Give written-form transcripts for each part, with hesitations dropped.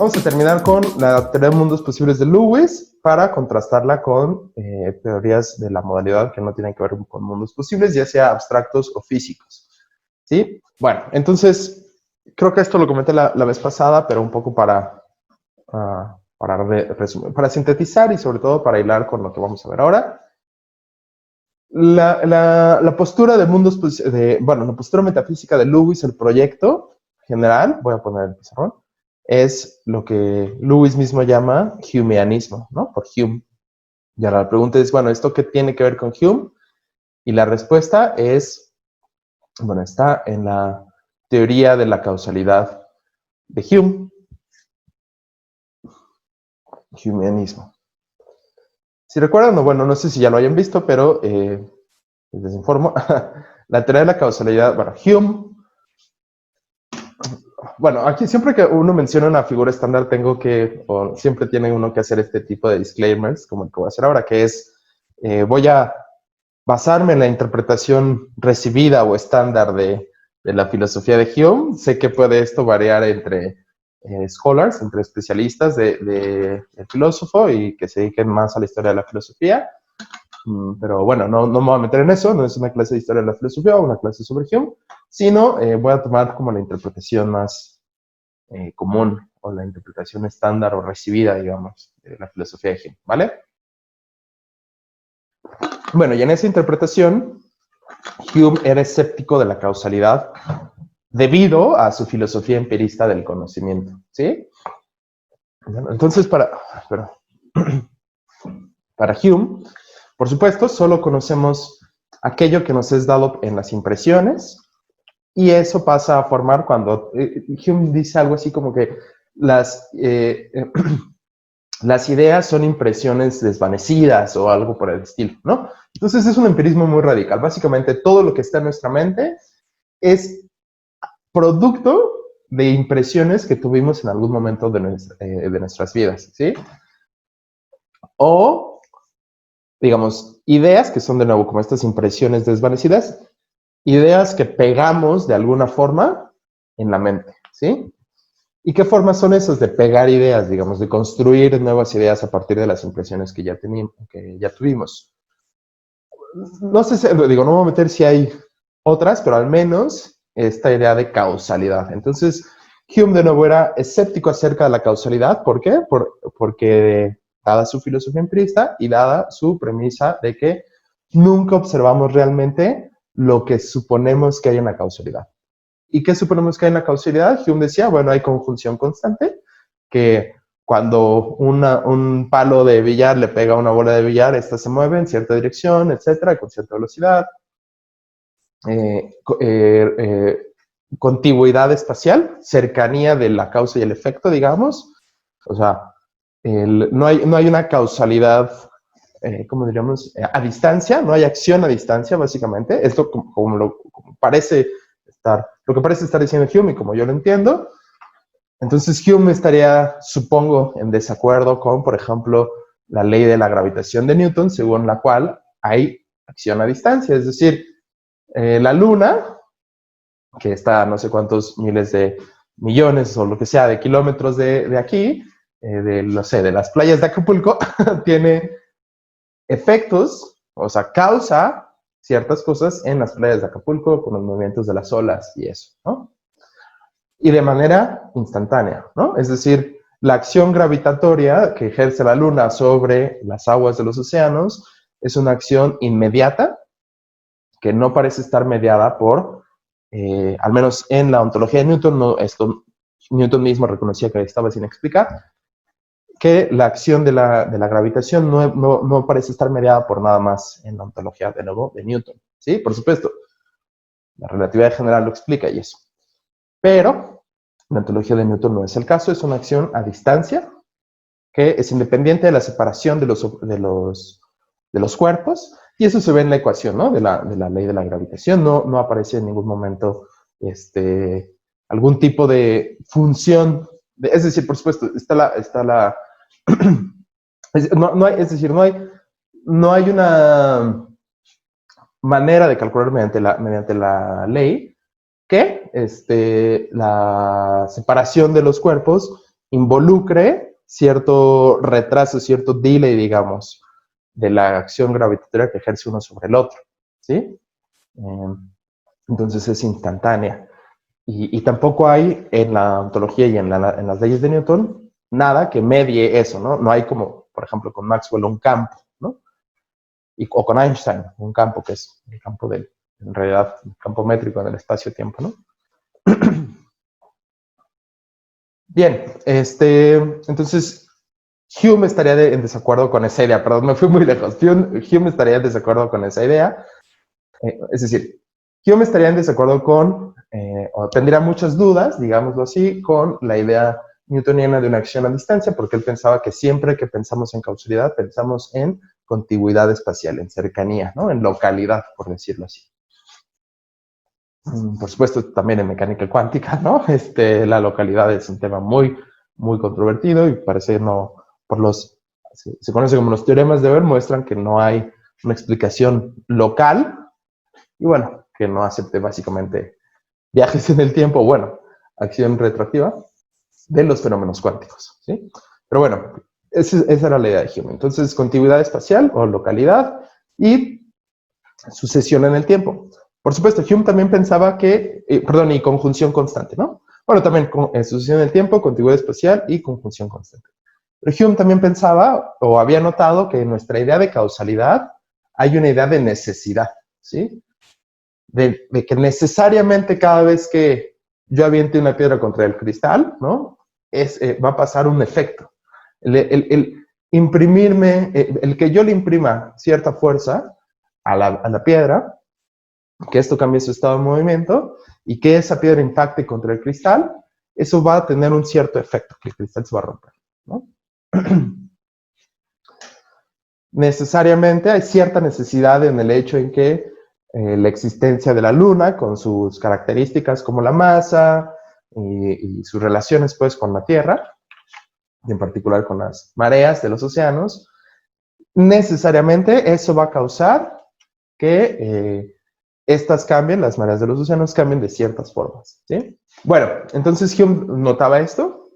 Vamos a terminar con la teoría de mundos posibles de Lewis para contrastarla con teorías de la modalidad que no tienen que ver con mundos posibles, ya sea abstractos o físicos. ¿Sí? Bueno, entonces, creo que esto lo comenté la vez pasada, pero un poco para sintetizar y sobre todo para hilar con lo que vamos a ver ahora. La postura de mundos, la postura metafísica de Lewis, el proyecto general, voy a poner el pizarrón, es lo que Lewis mismo llama Humeanismo, ¿no? Por Hume. Y ahora la pregunta es, bueno, ¿esto qué tiene que ver con Hume? Y la respuesta es, bueno, está en la teoría de la causalidad de Hume. Humeanismo. Si recuerdan, bueno, no sé si ya lo hayan visto, pero les informo. La teoría de la causalidad, bueno, Hume. Bueno, aquí siempre que uno menciona una figura estándar, o siempre tiene uno que hacer este tipo de disclaimers, como el que voy a hacer ahora, que es, voy a basarme en la interpretación recibida o estándar de la filosofía de Hume. Sé que puede esto variar entre scholars, entre especialistas del filósofo y que se dediquen más a la historia de la filosofía. Pero bueno, no me voy a meter en eso, no es una clase de historia de la filosofía o una clase sobre Hume, sino voy a tomar como la interpretación más común o la interpretación estándar o recibida, digamos, de la filosofía de Hume, ¿vale? Bueno, y en esa interpretación, Hume era escéptico de la causalidad debido a su filosofía empirista del conocimiento, ¿sí? Bueno, entonces, para Hume, por supuesto, solo conocemos aquello que nos es dado en las impresiones, y eso pasa a formar cuando Hume dice algo así como que las ideas son impresiones desvanecidas o algo por el estilo, ¿no? Entonces es un empirismo muy radical. Básicamente todo lo que está en nuestra mente es producto de impresiones que tuvimos en algún momento de nuestras vidas, ¿sí? O, digamos, ideas que son de nuevo como estas impresiones desvanecidas, ideas que pegamos de alguna forma en la mente, ¿sí? ¿Y qué formas son esas de pegar ideas, digamos, de construir nuevas ideas a partir de las impresiones que ya tuvimos? No sé, no me voy a meter si hay otras, pero al menos esta idea de causalidad. Entonces, Hume de nuevo era escéptico acerca de la causalidad. ¿Por qué? Porque dada su filosofía empirista y dada su premisa de que nunca observamos realmente lo que suponemos que hay en la causalidad. ¿Y qué suponemos que hay en la causalidad? Hume decía, bueno, hay conjunción constante, que cuando un palo de billar le pega a una bola de billar, esta se mueve en cierta dirección, etcétera, con cierta velocidad. Contigüidad espacial, cercanía de la causa y el efecto, digamos. O sea, no hay una causalidad, ¿cómo diríamos? A distancia, no hay acción a distancia, básicamente. Esto como lo que parece estar diciendo Hume y como yo lo entiendo. Entonces Hume estaría, supongo, en desacuerdo con, por ejemplo, la ley de la gravitación de Newton, según la cual hay acción a distancia. Es decir, la Luna, que está a no sé cuántos miles de millones o lo que sea de kilómetros de aquí, no sé, de las playas de Acapulco, tiene efectos, o sea, causa ciertas cosas en las playas de Acapulco con los movimientos de las olas y eso, ¿no? Y de manera instantánea, ¿no? Es decir, la acción gravitatoria que ejerce la Luna sobre las aguas de los océanos es una acción inmediata que no parece estar mediada por, al menos en la ontología de Newton, Newton mismo reconocía que estaba sin explicar, que la acción de la gravitación no parece estar mediada por nada más en la ontología, de nuevo, de Newton, ¿sí? Por supuesto, la relatividad general lo explica y eso. Pero la ontología de Newton no es el caso, es una acción a distancia que es independiente de la separación de los cuerpos, y eso se ve en la ecuación, ¿no? De la ley de la gravitación. No aparece en ningún momento algún tipo de función, es decir, por supuesto, no hay una manera de calcular mediante la ley que la separación de los cuerpos involucre cierto retraso, cierto delay, digamos, de la acción gravitatoria que ejerce uno sobre el otro, ¿sí? Entonces es instantánea. Y tampoco hay en la ontología y en las leyes de Newton nada que medie eso, ¿no? No hay como, por ejemplo, con Maxwell un campo, ¿no? O con Einstein, un campo que es el campo del, en realidad, el campo métrico en el espacio-tiempo, ¿no? Bien, entonces Hume estaría en desacuerdo con esa idea, perdón, me fui muy lejos. Hume estaría en desacuerdo con esa idea, es decir, Hume estaría en desacuerdo con, o tendría muchas dudas, digámoslo así, con la idea newtoniana de una acción a distancia, porque él pensaba que siempre que pensamos en causalidad, pensamos en contigüidad espacial, en cercanía, ¿no? En localidad, por decirlo así. Por supuesto, también en mecánica cuántica, ¿no? La localidad es un tema muy, muy controvertido y parece no, se conoce como los teoremas de Weber, muestran que no hay una explicación local y bueno, que no acepte básicamente viajes en el tiempo, bueno, acción retroactiva de los fenómenos cuánticos, ¿sí? Pero bueno, esa era la idea de Hume. Entonces, contigüidad espacial o localidad y sucesión en el tiempo. Por supuesto, Hume también pensaba que, perdón, y conjunción constante, ¿no? Bueno, también sucesión en el tiempo, contigüidad espacial y conjunción constante. Pero Hume también pensaba, o había notado, que en nuestra idea de causalidad hay una idea de necesidad, ¿sí? De que necesariamente cada vez que yo aviente una piedra contra el cristal, ¿no? Va a pasar un efecto. El imprimirme, el que yo le imprima cierta fuerza a la piedra, que esto cambie su estado de movimiento y que esa piedra impacte contra el cristal, eso va a tener un cierto efecto, que el cristal se va a romper, ¿no? Necesariamente hay cierta necesidad en el hecho en que la existencia de la Luna, con sus características como la masa y sus relaciones pues con la Tierra, y en particular con las mareas de los océanos, necesariamente eso va a causar que estas cambien, las mareas de los océanos cambien de ciertas formas, ¿sí? Bueno, entonces Hume notaba esto,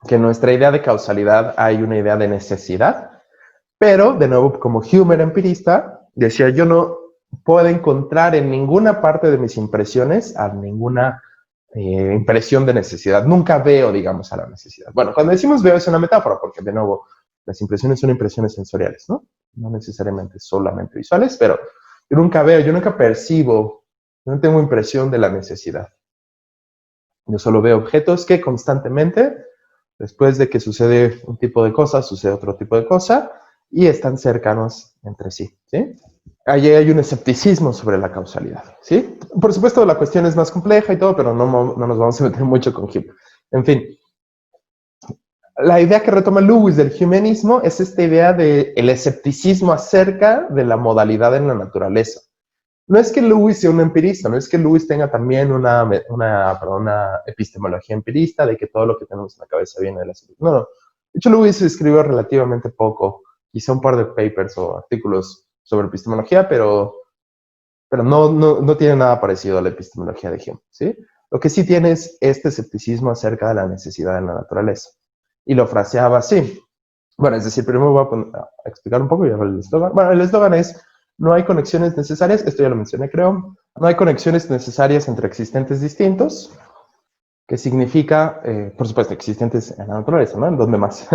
que en nuestra idea de causalidad hay una idea de necesidad, pero, de nuevo, como Hume era empirista, decía, yo no puedo encontrar en ninguna parte de mis impresiones a ninguna impresión de necesidad. Nunca veo, digamos, a la necesidad. Bueno, cuando decimos veo es una metáfora, porque, de nuevo, las impresiones son impresiones sensoriales, ¿no? No necesariamente solamente visuales, pero yo nunca veo, yo nunca percibo, no tengo impresión de la necesidad. Yo solo veo objetos que constantemente, después de que sucede un tipo de cosa, sucede otro tipo de cosa, y están cercanos entre sí, ¿sí? Allí hay un escepticismo sobre la causalidad, ¿sí? Por supuesto, la cuestión es más compleja y todo, pero no nos vamos a meter mucho con Hume. En fin, la idea que retoma Lewis del humanismo es esta idea del escepticismo acerca de la modalidad en la naturaleza. No es que Lewis sea un empirista, no es que Lewis tenga también una epistemología empirista de que todo lo que tenemos en la cabeza viene de la salud. No, no. De hecho, Lewis escribió relativamente poco, quizá un par de papers o artículos sobre epistemología, pero no tiene nada parecido a la epistemología de Hume, ¿sí? Lo que sí tiene es este escepticismo acerca de la necesidad de la naturaleza. Y lo fraseaba así. Bueno, es decir, primero voy a explicar un poco y el eslogan. Bueno, el eslogan es, no hay conexiones necesarias, esto ya lo mencioné creo, no hay conexiones necesarias entre existentes distintos, que significa, por supuesto, existentes en la naturaleza, ¿no? ¿En dónde más?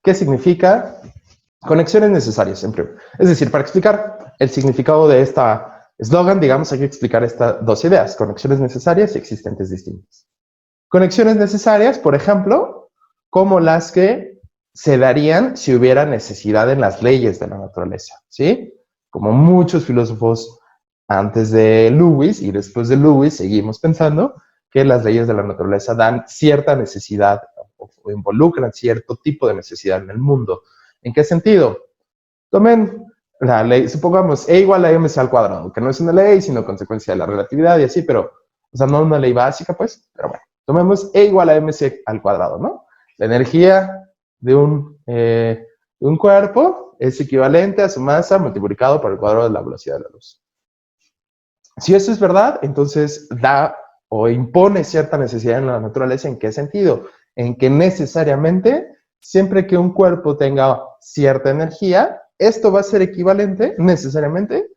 ¿Qué significa? Conexiones necesarias, siempre. Es decir, para explicar el significado de esta eslogan, digamos, hay que explicar estas dos ideas, conexiones necesarias y existentes distintas. Conexiones necesarias, por ejemplo, como las que se darían si hubiera necesidad en las leyes de la naturaleza, ¿sí? Como muchos filósofos antes de Lewis y después de Lewis seguimos pensando que las leyes de la naturaleza dan cierta necesidad o involucran cierto tipo de necesidad en el mundo. ¿En qué sentido? Tomen la ley, supongamos E igual a mc al cuadrado, que no es una ley, sino consecuencia de la relatividad y así, pero, o sea, no una ley básica, pues, pero bueno. Tomemos E igual a mc al cuadrado, ¿no? La energía de un cuerpo es equivalente a su masa multiplicado por el cuadrado de la velocidad de la luz. Si eso es verdad, entonces da o impone cierta necesidad en la naturaleza. ¿En qué sentido? en que necesariamente, siempre que un cuerpo tenga cierta energía, esto va a ser equivalente necesariamente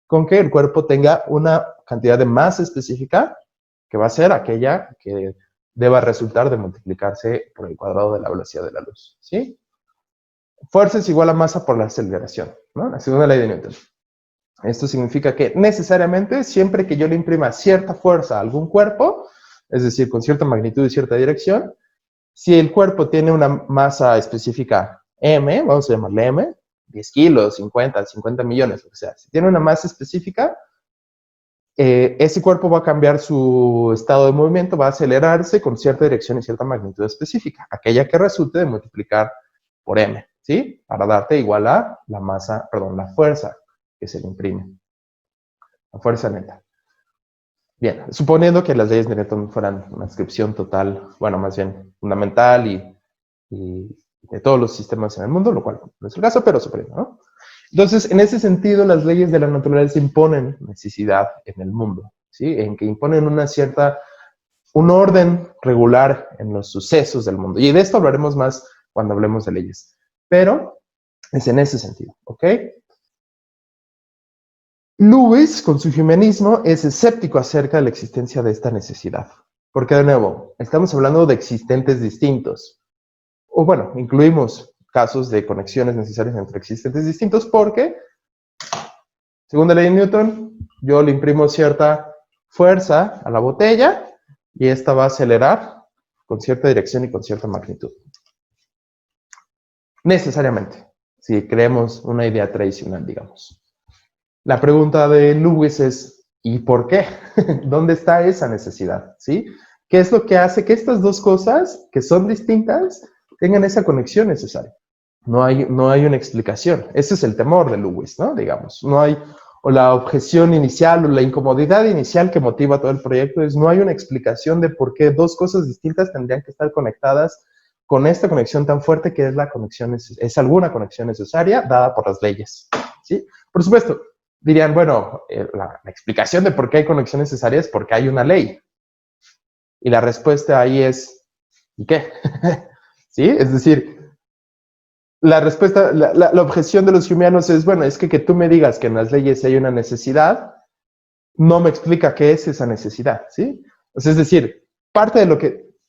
con que el cuerpo tenga una cantidad de masa específica, que va a ser aquella que deba resultar de multiplicarse por el cuadrado de la velocidad de la luz, ¿sí? Fuerza es igual a masa por la aceleración, ¿no? La segunda ley de Newton. Esto significa que necesariamente, siempre que yo le imprima cierta fuerza a algún cuerpo, es decir, con cierta magnitud y cierta dirección, si el cuerpo tiene una masa específica m, vamos a llamarle m, 10 kilos, 50 millones, lo que sea. Si tiene una masa específica, ese cuerpo va a cambiar su estado de movimiento, va a acelerarse con cierta dirección y cierta magnitud específica, aquella que resulte de multiplicar por m, ¿sí? Para darte igual a la masa, perdón, la fuerza que se le imprime, la fuerza neta. Bien, suponiendo que las leyes de Newton fueran una descripción total, bueno, más bien fundamental y de todos los sistemas en el mundo, lo cual no es el caso, pero suponiendo, ¿no? Entonces, en ese sentido, las leyes de la naturaleza imponen necesidad en el mundo, ¿sí? En que imponen un orden regular en los sucesos del mundo. Y de esto hablaremos más cuando hablemos de leyes. Pero es en ese sentido, ¿ok? Lewis, con su humanismo, es escéptico acerca de la existencia de esta necesidad. Porque, de nuevo, estamos hablando de existentes distintos. O bueno, incluimos casos de conexiones necesarias entre existentes distintos porque, según la ley de Newton, yo le imprimo cierta fuerza a la botella y esta va a acelerar con cierta dirección y con cierta magnitud. Necesariamente, si creemos una idea tradicional, digamos. La pregunta de Lewis es, ¿y por qué? ¿Dónde está esa necesidad? ¿Sí? ¿Qué es lo que hace que estas dos cosas, que son distintas, tengan esa conexión necesaria? No hay una explicación. Ese es el temor de Lewis, ¿no? Digamos, no hay, o la objeción inicial o la incomodidad inicial que motiva todo el proyecto es no hay una explicación de por qué dos cosas distintas tendrían que estar conectadas con esta conexión tan fuerte que es la conexión, es alguna conexión necesaria dada por las leyes, ¿sí? Por supuesto, dirían, bueno, la explicación de por qué hay conexión necesaria es porque hay una ley. Y la respuesta ahí es, ¿y qué? ¿Sí? Es decir, la respuesta, la objeción de los humanos es, bueno, es que tú me digas que en las leyes hay una necesidad, no me explica qué es esa necesidad, ¿sí? O sea, es decir,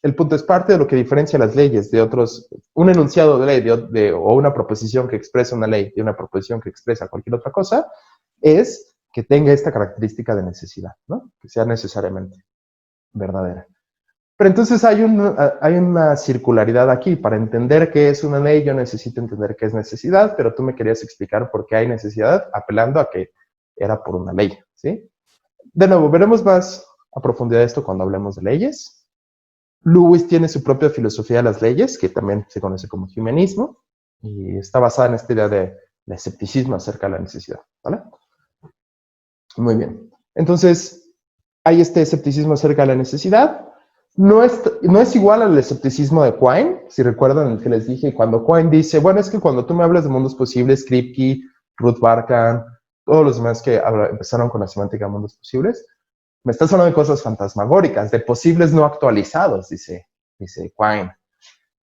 el punto es parte de lo que diferencia las leyes de otros, un enunciado de ley o una proposición que expresa una ley de una proposición que expresa cualquier otra cosa, es que tenga esta característica de necesidad, ¿no? Que sea necesariamente verdadera. Pero entonces hay una circularidad aquí. Para entender qué es una ley, yo necesito entender qué es necesidad, pero tú me querías explicar por qué hay necesidad, apelando a que era por una ley, ¿sí? De nuevo, veremos más a profundidad esto cuando hablemos de leyes. Lewis tiene su propia filosofía de las leyes, que también se conoce como humanismo, y está basada en esta idea de escepticismo acerca de la necesidad, ¿vale? Muy bien. Entonces, hay este escepticismo acerca de la necesidad. No es igual al escepticismo de Quine, si recuerdan el que les dije, cuando Quine dice, bueno, es que cuando tú me hablas de mundos posibles, Kripke, Ruth Barkan, todos los demás que empezaron con la semántica de mundos posibles, me estás hablando de cosas fantasmagóricas, de posibles no actualizados, dice Quine.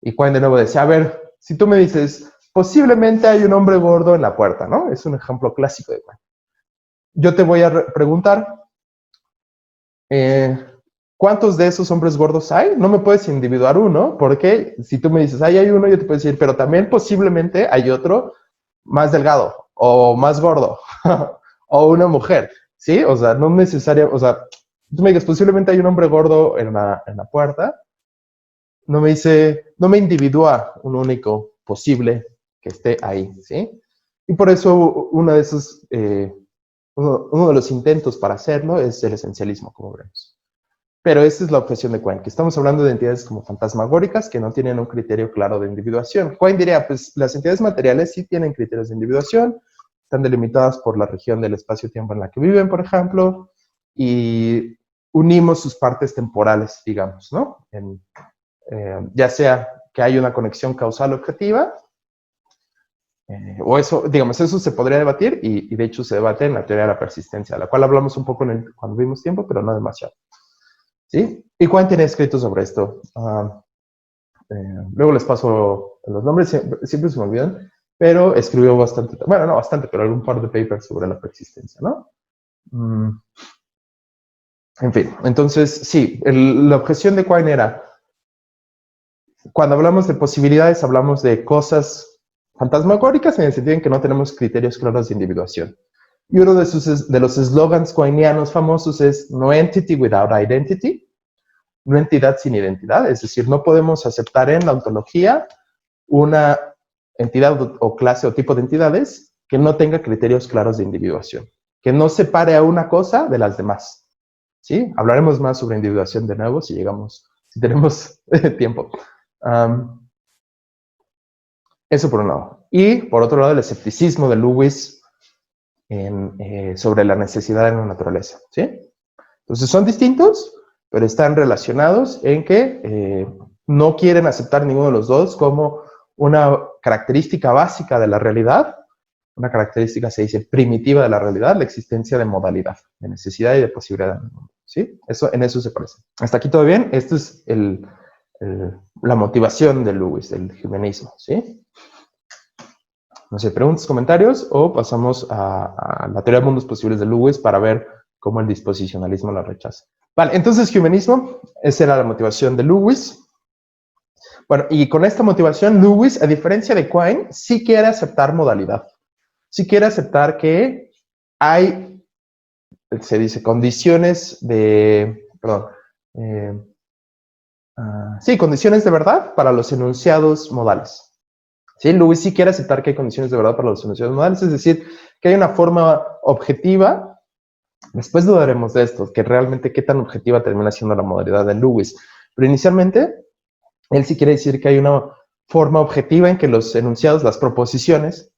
Y Quine de nuevo decía, a ver, si tú me dices, posiblemente hay un hombre gordo en la puerta, ¿no? Es un ejemplo clásico de Quine. Yo te voy a preguntar, ¿cuántos de esos hombres gordos hay? No me puedes individuar uno, porque si tú me dices, ahí hay uno, yo te puedo decir, pero también posiblemente hay otro más delgado, o más gordo, o una mujer, ¿sí? O sea, no necesaria, o sea, tú me dices, posiblemente hay un hombre gordo en la puerta, no me individúa un único posible que esté ahí, ¿sí? Y por eso uno de los intentos para hacerlo es el esencialismo, como veremos. Pero esta es la objeción de Quine, que estamos hablando de entidades como fantasmagóricas que no tienen un criterio claro de individuación. Quine diría, pues las entidades materiales sí tienen criterios de individuación, están delimitadas por la región del espacio-tiempo en la que viven, por ejemplo, y unimos sus partes temporales, digamos, ¿no? Ya sea que hay una conexión causal objetiva, o eso, digamos, eso se podría debatir y de hecho se debate en la teoría de la persistencia, la cual hablamos un poco cuando vimos tiempo, pero no demasiado. ¿Sí? ¿Y Quine tiene escrito sobre esto? Luego les paso los nombres, siempre se me olvidan, pero escribió bastante, bueno, no bastante, pero algún par de papers sobre la persistencia, ¿no? En fin, entonces, sí, la objeción de Quine era, cuando hablamos de posibilidades, hablamos de cosas fantasmagóricas en el sentido en que no tenemos criterios claros de individuación. Y uno de los eslogans quineanos famosos es no entity without identity, no entidad sin identidad, es decir, no podemos aceptar en la ontología una entidad o clase o tipo de entidades que no tenga criterios claros de individuación, que no separe a una cosa de las demás. ¿Sí? Hablaremos más sobre individuación de nuevo si tenemos tiempo. Eso por un lado. Y por otro lado, el escepticismo de Lewis sobre la necesidad de la naturaleza. ¿Sí? Entonces son distintos, pero están relacionados en que no quieren aceptar ninguno de los dos como una característica básica de la realidad, una característica, se dice, primitiva de la realidad, la existencia de modalidad, de necesidad y de posibilidad en el mundo. ¿Sí? En eso se parece. ¿Hasta aquí todo bien? Esto es la motivación de Lewis, del humanismo. ¿Sí? No sé, preguntas, comentarios, o pasamos a la teoría de mundos posibles de Lewis para ver cómo el disposicionalismo la rechaza. Vale, entonces humanismo, esa era la motivación de Lewis. Bueno, y con esta motivación, Lewis, a diferencia de Quine, sí quiere aceptar modalidad. Sí quiere aceptar que hay, se dice, condiciones de, perdón, sí, condiciones de verdad para los enunciados modales. ¿Sí? Lewis sí quiere aceptar que hay condiciones de verdad para los enunciados modales, es decir, que hay una forma objetiva. Después dudaremos de esto, que realmente qué tan objetiva termina siendo la modalidad de Lewis. Pero inicialmente, él sí quiere decir que hay una forma objetiva en que los enunciados, las proposiciones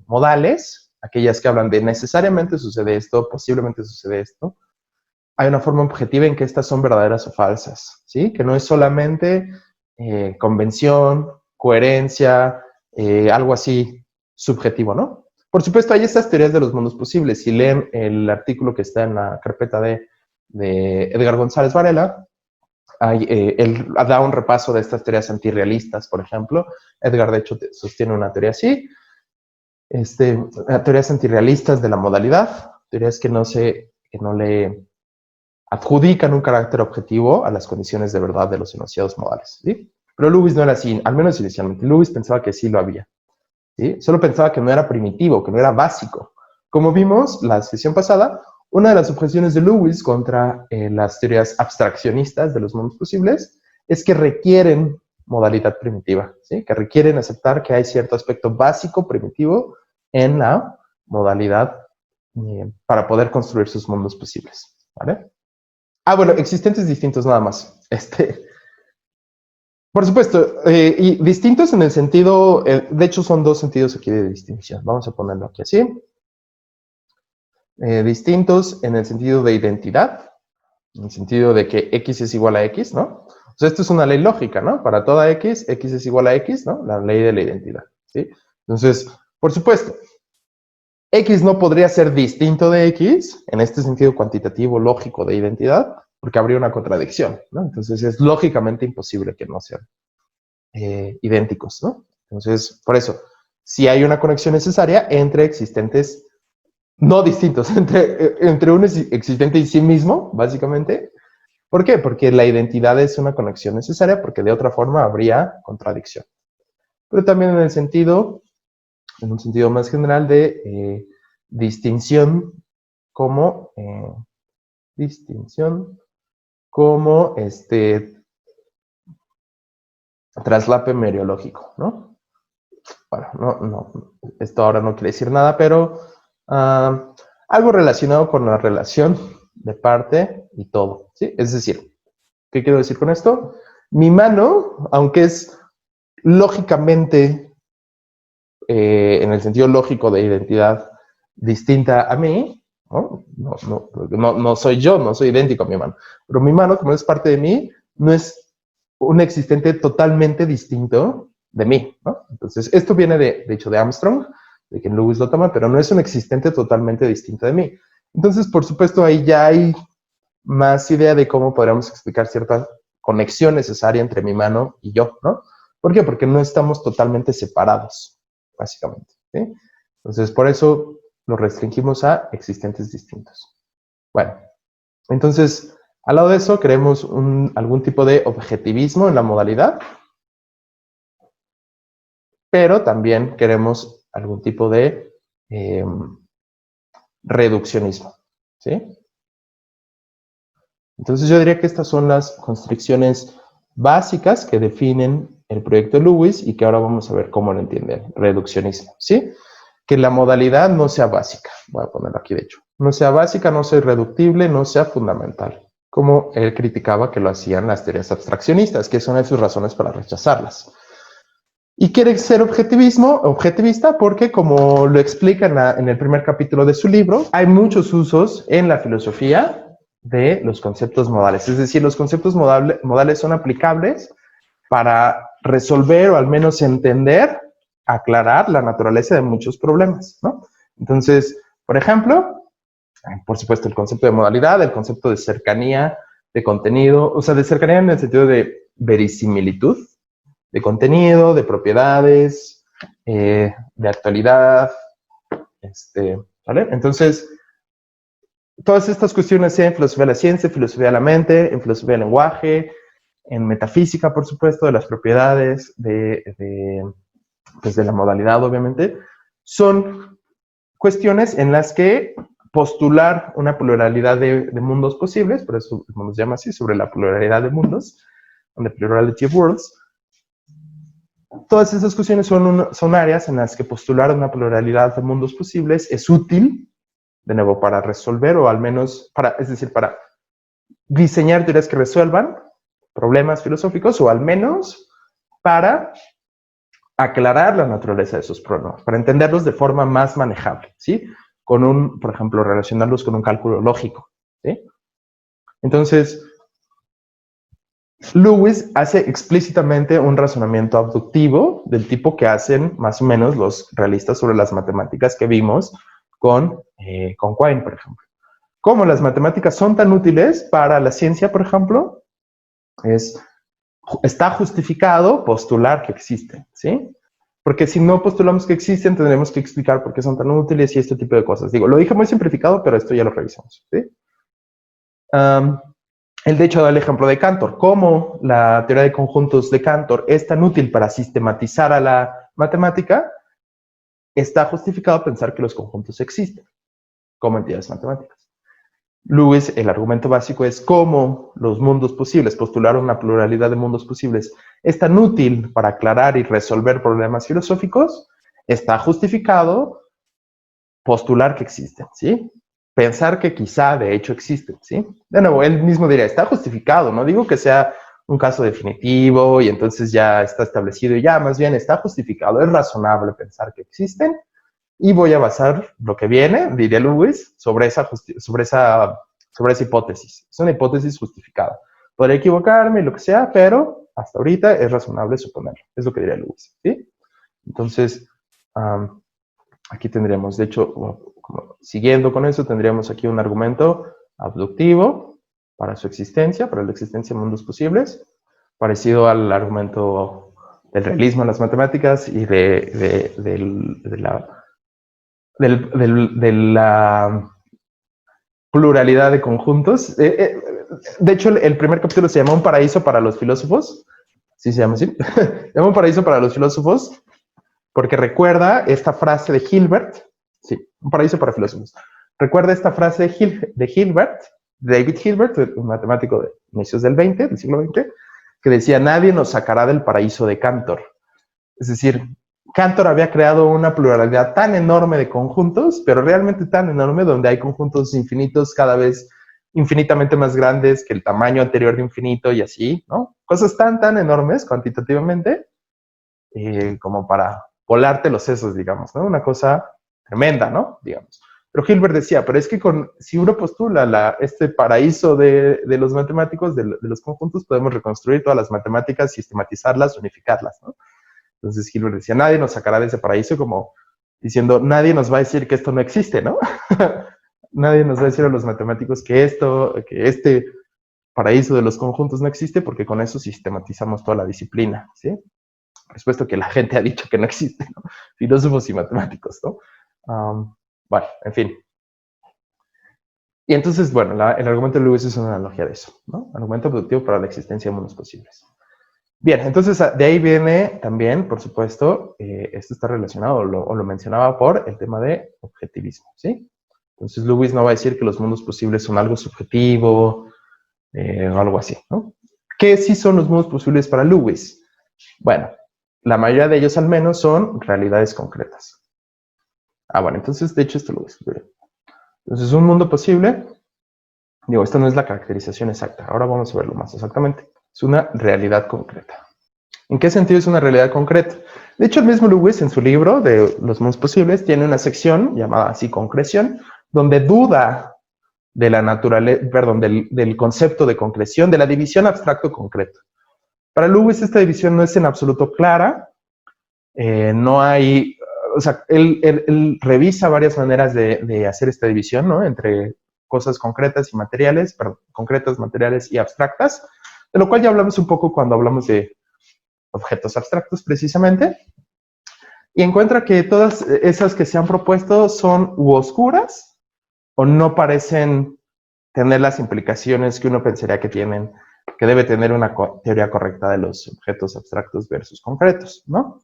modales, aquellas que hablan de necesariamente sucede esto, posiblemente sucede esto, hay una forma objetiva en que estas son verdaderas o falsas, ¿sí? Que no es solamente convención, coherencia, algo así subjetivo, ¿no? Por supuesto, hay estas teorías de los mundos posibles. Si leen el artículo que está en la carpeta de Edgar González Varela, él da un repaso de estas teorías antirrealistas, por ejemplo. Edgar, de hecho, sostiene una teoría así. Teorías antirrealistas de la modalidad, teorías que no le adjudican un carácter objetivo a las condiciones de verdad de los enunciados modales, ¿sí? Pero Lewis no era así, al menos inicialmente. Lewis pensaba que sí lo había, ¿sí? Solo pensaba que no era primitivo, que no era básico. Como vimos la sesión pasada, una de las objeciones de Lewis contra las teorías abstraccionistas de los mundos posibles es que requieren modalidad primitiva, ¿sí? Que requieren aceptar que hay cierto aspecto básico primitivo en la modalidad para poder construir sus mundos posibles, ¿vale? Bueno, existentes distintos nada más. Por supuesto, y distintos en el sentido, de hecho son dos sentidos aquí de distinción. Vamos a ponerlo aquí así. Distintos en el sentido de identidad, en el sentido de que X es igual a X, ¿no? O sea, esto es una ley lógica, ¿no? Para toda X, X es igual a X, ¿no? La ley de la identidad, ¿sí? Entonces, por supuesto, X no podría ser distinto de X, en este sentido cuantitativo, lógico de identidad, porque habría una contradicción, ¿no? Entonces es lógicamente imposible que no sean idénticos, ¿no? Entonces, por eso, si hay una conexión necesaria entre existentes no distintos, entre un existente y sí mismo, básicamente. ¿Por qué? Porque la identidad es una conexión necesaria, porque de otra forma habría contradicción. Pero también en un sentido más general de distinción como traslape meriológico, ¿no? Bueno, esto ahora no quiere decir nada, pero algo relacionado con la relación de parte y todo, ¿sí? Es decir, ¿qué quiero decir con esto? Mi mano, aunque es lógicamente, en el sentido lógico de identidad, distinta a mí, no soy yo, no soy idéntico a mi mano, pero mi mano, como es parte de mí, no es un existente totalmente distinto de mí, ¿no? Entonces, esto viene de hecho de Armstrong, de quien Lewis lo toma, pero no es un existente totalmente distinto de mí. Entonces, por supuesto, ahí ya hay más idea de cómo podríamos explicar cierta conexión necesaria entre mi mano y yo, ¿no? ¿Por qué? Porque no estamos totalmente separados, básicamente, ¿sí? Entonces, por eso lo restringimos a existentes distintos. Bueno, entonces, al lado de eso, queremos algún tipo de objetivismo en la modalidad, pero también queremos algún tipo de reduccionismo, ¿sí? Entonces yo diría que estas son las constricciones básicas que definen el proyecto Lewis y que ahora vamos a ver cómo lo entienden. Reduccionismo, ¿sí? Que la modalidad no sea básica, voy a ponerlo aquí de hecho, no sea básica, no sea irreductible, no sea fundamental, como él criticaba que lo hacían las teorías abstraccionistas, que son sus razones para rechazarlas. Y quiere ser objetivista porque, como lo explica en el primer capítulo de su libro, hay muchos usos en la filosofía de los conceptos modales. Es decir, los conceptos modales son aplicables para resolver o al menos entender, aclarar la naturaleza de muchos problemas, ¿no? Entonces, por ejemplo, por supuesto, el concepto de modalidad, el concepto de cercanía, de contenido, o sea, de cercanía en el sentido de verisimilitud, de contenido, de propiedades, de actualidad, ¿vale? Entonces, todas estas cuestiones en filosofía de la ciencia, filosofía de la mente, en filosofía del lenguaje, en metafísica, por supuesto, de las propiedades, pues de la modalidad, obviamente, son cuestiones en las que postular una pluralidad de mundos posibles, por eso nos llama así, sobre la pluralidad de mundos, on the plurality of worlds. Todas esas cuestiones son áreas en las que postular una pluralidad de mundos posibles es útil, de nuevo, para resolver o al menos, es decir, para diseñar teorías que resuelvan problemas filosóficos o al menos para aclarar la naturaleza de esos problemas, para entenderlos de forma más manejable, ¿sí? Por ejemplo, relacionarlos con un cálculo lógico, ¿sí? Entonces, Lewis hace explícitamente un razonamiento abductivo del tipo que hacen más o menos los realistas sobre las matemáticas que vimos con Quine, por ejemplo. Como las matemáticas son tan útiles para la ciencia, por ejemplo, está justificado postular que existen, ¿sí? Porque si no postulamos que existen, tendremos que explicar por qué son tan útiles y este tipo de cosas. Digo, lo dije muy simplificado, pero esto ya lo revisamos, ¿sí? Él, de hecho, da el ejemplo de Cantor. Cómo la teoría de conjuntos de Cantor es tan útil para sistematizar a la matemática, está justificado pensar que los conjuntos existen como entidades matemáticas. Lewis, el argumento básico es cómo los mundos posibles, postular una pluralidad de mundos posibles, es tan útil para aclarar y resolver problemas filosóficos, está justificado postular que existen, ¿sí? Pensar que quizá de hecho existen, ¿sí? De nuevo, él mismo diría, está justificado, no digo que sea un caso definitivo y entonces ya está establecido y ya, más bien está justificado, es razonable pensar que existen y voy a basar lo que viene, diría Lewis, sobre esa hipótesis. Es una hipótesis justificada. Podría equivocarme y lo que sea, pero hasta ahorita es razonable suponerlo. Es lo que diría Lewis, ¿sí? Entonces, aquí tendríamos, de hecho, siguiendo con eso, tendríamos aquí un argumento abductivo para su existencia, para la existencia de mundos posibles, parecido al argumento del realismo en las matemáticas y de la pluralidad de conjuntos. De hecho, el primer capítulo se llama Un paraíso para los filósofos. ¿Sí se llama así? Se llama Un paraíso para los filósofos porque recuerda esta frase de Hilbert. Sí, Un paraíso para filósofos. Recuerda esta frase de Hilbert, David Hilbert, un matemático de inicios del siglo XX, que decía, nadie nos sacará del paraíso de Cantor. Es decir, Cantor había creado una pluralidad tan enorme de conjuntos, pero realmente tan enorme, donde hay conjuntos infinitos cada vez infinitamente más grandes que el tamaño anterior de infinito y así, ¿no? Cosas tan enormes cuantitativamente como para volarte los sesos, digamos, ¿no? Una cosa tremenda, ¿no? Digamos. Pero Hilbert decía, pero es que si uno postula este paraíso de los matemáticos, de los conjuntos, podemos reconstruir todas las matemáticas, sistematizarlas, unificarlas, ¿no? Entonces Hilbert decía, nadie nos sacará de ese paraíso, como diciendo, nadie nos va a decir que esto no existe, ¿no? Nadie nos va a decir a los matemáticos que este paraíso de los conjuntos no existe porque con eso sistematizamos toda la disciplina, ¿sí? Por supuesto que la gente ha dicho que no existe, ¿no? Filósofos y matemáticos, ¿no? Bueno, en fin. Y entonces, bueno, el argumento de Lewis es una analogía de eso, ¿no? Argumento productivo para la existencia de mundos posibles. Bien, entonces de ahí viene también, por supuesto, esto está relacionado, o lo mencionaba por el tema de objetivismo, ¿sí? Entonces Lewis no va a decir que los mundos posibles son algo subjetivo o algo así, ¿no? ¿Qué sí son los mundos posibles para Lewis? Bueno, la mayoría de ellos al menos son realidades concretas. Bueno, entonces de hecho esto lo voy a escribir. Entonces un mundo posible, digo, esta no es la caracterización exacta, ahora vamos a verlo más exactamente. Es una realidad concreta. ¿En qué sentido es una realidad concreta? De hecho, el mismo Lewis en su libro de los mundos posibles tiene una sección llamada así concreción, donde duda de la naturaleza, perdón, del concepto de concreción, de la división abstracto-concreto. Para Lewis esta división no es en absoluto clara, no hay, o sea, él revisa varias maneras de hacer esta división, ¿no? Entre cosas concretas y materiales, perdón, concretas, materiales y abstractas, de lo cual ya hablamos un poco cuando hablamos de objetos abstractos precisamente, y encuentra que todas esas que se han propuesto son u oscuras o no parecen tener las implicaciones que uno pensaría que tienen, que debe tener una teoría correcta de los objetos abstractos versus concretos, ¿no?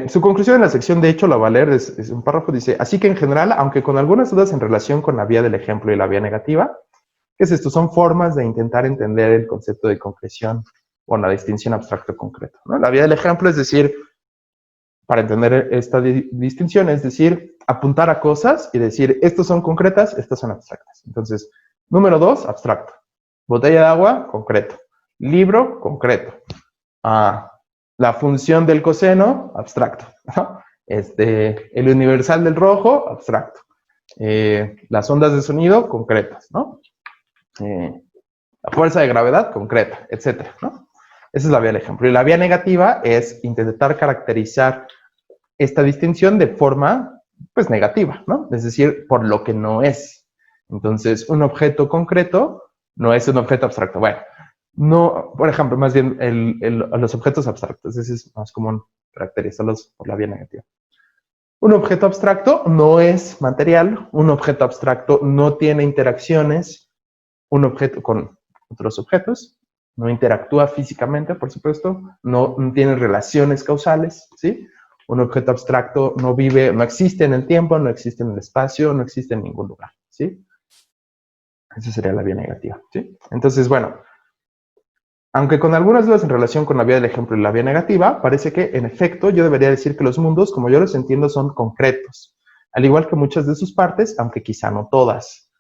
Su conclusión en la sección, de hecho, la va a leer, es un párrafo, dice, así que en general, aunque con algunas dudas en relación con la vía del ejemplo y la vía negativa, ¿qué es esto? Son formas de intentar entender el concepto de concreción o la distinción abstracto-concreto, ¿no? La vía del ejemplo es decir, para entender esta distinción, es decir, apuntar a cosas y decir, estas son concretas, estas son abstractas. Entonces, número 2, abstracto. Botella de agua, concreto. Libro, concreto. La función del coseno, abstracto, ¿no? El universal del rojo, abstracto. Las ondas de sonido, concretas, ¿no? La fuerza de gravedad, concreta, etcétera, ¿no? Esa es la vía del ejemplo. Y la vía negativa es intentar caracterizar esta distinción de forma, pues, negativa, ¿no? Es decir, por lo que no es. Entonces, un objeto concreto no es un objeto abstracto. Bueno, no, por ejemplo, más bien los objetos abstractos, ese es más común caracterizarlos por la vía negativa. Un objeto abstracto no es material, un objeto abstracto no tiene interacciones, un objeto con otros objetos, no interactúa físicamente, por supuesto, no tiene relaciones causales, ¿sí? Un objeto abstracto no vive, no existe en el tiempo, no existe en el espacio, no existe en ningún lugar, ¿sí? Esa sería la vía negativa, ¿sí? Entonces, bueno, aunque con algunas dudas en relación con la vía del ejemplo y la vía negativa, parece que, en efecto, yo debería decir que los mundos, como yo los entiendo, son concretos, al igual que muchas de sus partes, aunque quizá no todas.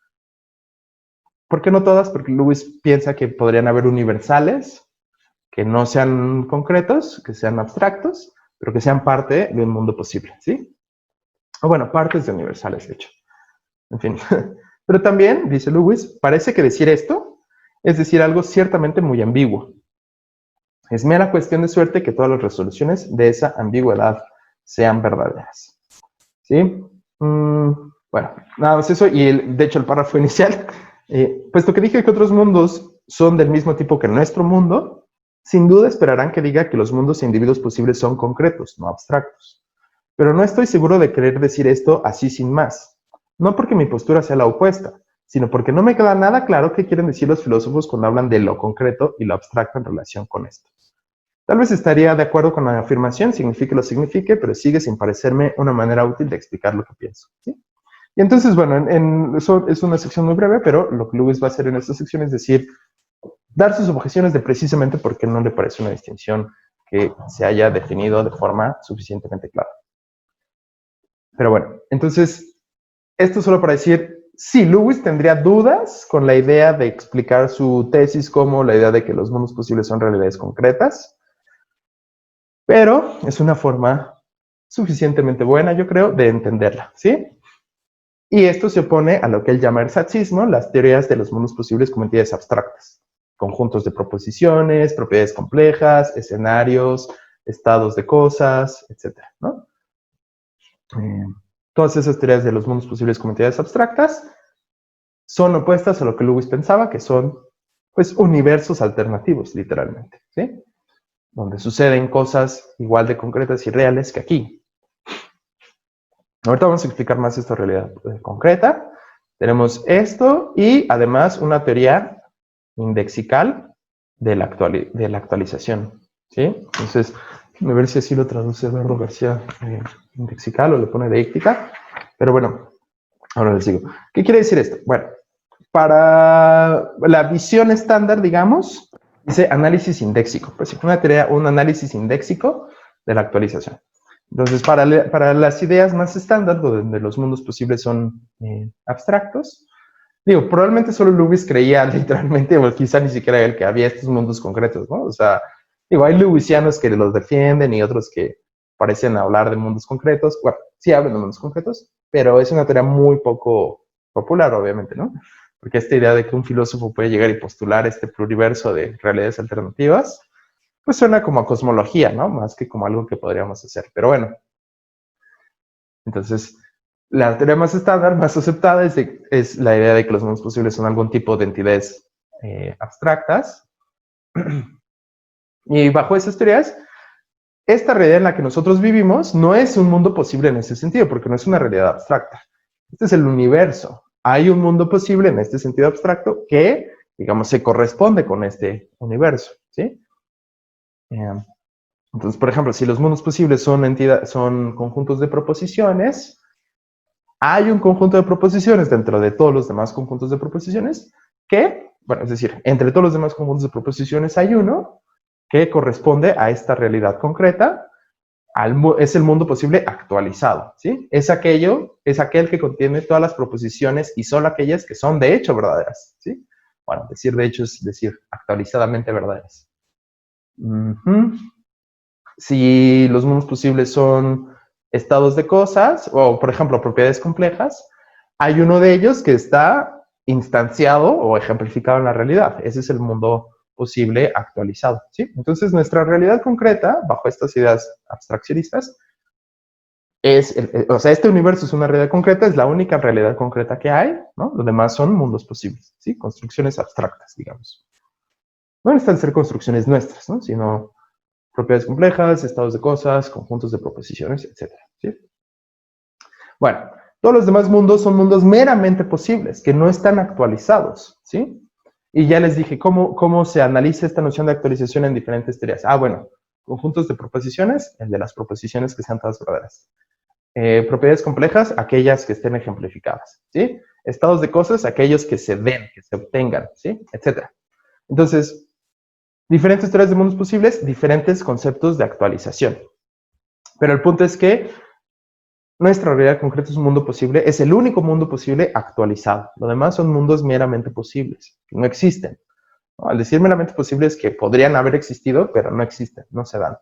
¿Por qué no todas? Porque Lewis piensa que podrían haber universales que no sean concretos, que sean abstractos, pero que sean parte de un mundo posible, ¿sí? O bueno, partes de universales, de hecho. En fin. Pero también, dice Lewis, parece que decir esto es decir algo ciertamente muy ambiguo. Es mera cuestión de suerte que todas las resoluciones de esa ambigüedad sean verdaderas. ¿Sí? Bueno, nada más eso. Y de hecho el párrafo inicial, puesto que dije que otros mundos son del mismo tipo que nuestro mundo, sin duda esperarán que diga que los mundos e individuos posibles son concretos, no abstractos. Pero no estoy seguro de querer decir esto así sin más. No porque mi postura sea la opuesta, sino porque no me queda nada claro qué quieren decir los filósofos cuando hablan de lo concreto y lo abstracto en relación con esto. Tal vez estaría de acuerdo con la afirmación, signifique lo signifique, pero sigue sin parecerme una manera útil de explicar lo que pienso, ¿sí? Y entonces, bueno, eso es una sección muy breve, pero lo que Lewis va a hacer en esta sección es decir, dar sus objeciones de precisamente por qué no le parece una distinción que se haya definido de forma suficientemente clara. Pero bueno, entonces, esto solo para decir, sí, Lewis tendría dudas con la idea de explicar su tesis como la idea de que los mundos posibles son realidades concretas, pero es una forma suficientemente buena, yo creo, de entenderla, ¿sí? Y esto se opone a lo que él llama ersatzismo, las teorías de los mundos posibles como entidades abstractas, conjuntos de proposiciones, propiedades complejas, escenarios, estados de cosas, etcétera, ¿no? Todas esas teorías de los mundos posibles como entidades abstractas son opuestas a lo que Lewis pensaba, que son, pues, universos alternativos, literalmente, ¿sí? Donde suceden cosas igual de concretas y reales que aquí. Ahorita vamos a explicar más esta realidad concreta. Tenemos esto y además una teoría indexical de la actualización, ¿sí? Entonces, a ver si así lo traduce Eduardo García, indexical, o le pone deíctica. Pero bueno, ahora les digo. ¿Qué quiere decir esto? Bueno, para la visión estándar, digamos, dice análisis indéxico. Pues una teoría, un análisis indéxico de la actualización. Entonces, para las ideas más estándar, donde los mundos posibles son abstractos, digo, probablemente solo Lewis creía literalmente, o quizá ni siquiera él, que había estos mundos concretos, ¿no? O sea, digo, hay lewisianos que los defienden y otros que parecen hablar de mundos concretos. Bueno, sí hablan de mundos concretos, pero es una teoría muy poco popular, obviamente, ¿no? Porque esta idea de que un filósofo puede llegar y postular este pluriverso de realidades alternativas, pues suena como a cosmología, ¿no? Más que como algo que podríamos hacer. Pero bueno, entonces, la teoría más estándar, más aceptada, es la idea de que los mundos posibles son algún tipo de entidades abstractas. Y bajo esas teorías, esta realidad en la que nosotros vivimos no es un mundo posible en ese sentido, porque no es una realidad abstracta. Este es el universo. Hay un mundo posible en este sentido abstracto que, digamos, se corresponde con este universo, ¿sí? Entonces, por ejemplo, si los mundos posibles son conjuntos de proposiciones, hay un conjunto de proposiciones dentro de todos los demás conjuntos de proposiciones que, bueno, es decir, entre todos los demás conjuntos de proposiciones hay uno que corresponde a esta realidad concreta, es el mundo posible actualizado, ¿sí? Es aquel que contiene todas las proposiciones y solo aquellas que son de hecho verdaderas, ¿sí? Bueno, decir de hecho es decir actualizadamente verdaderas. Si los mundos posibles son estados de cosas, o por ejemplo propiedades complejas, hay uno de ellos que está instanciado o ejemplificado en la realidad. Ese es el mundo posible actualizado, ¿sí? Entonces nuestra realidad concreta, bajo estas ideas abstraccionistas, o sea, este universo es una realidad concreta, es la única realidad concreta que hay, ¿no? Los demás son mundos posibles, ¿sí? Construcciones abstractas, digamos. No necesitan ser construcciones nuestras, ¿no? Sino propiedades complejas, estados de cosas, conjuntos de proposiciones, etc. ¿Sí? Bueno, todos los demás mundos son mundos meramente posibles, que no están actualizados, ¿sí? Y ya les dije cómo se analiza esta noción de actualización en diferentes teorías. Bueno, conjuntos de proposiciones, el de las proposiciones que sean todas verdaderas. Propiedades complejas, aquellas que estén ejemplificadas, ¿sí? Estados de cosas, aquellos que se den, que se obtengan, ¿sí? Etcétera. Entonces, diferentes teorías de mundos posibles, diferentes conceptos de actualización. Pero el punto es que nuestra realidad concreta es un mundo posible, es el único mundo posible actualizado. Lo demás son mundos meramente posibles, que no existen. ¿No? Al decir meramente posibles es que podrían haber existido, pero no existen, no se dan.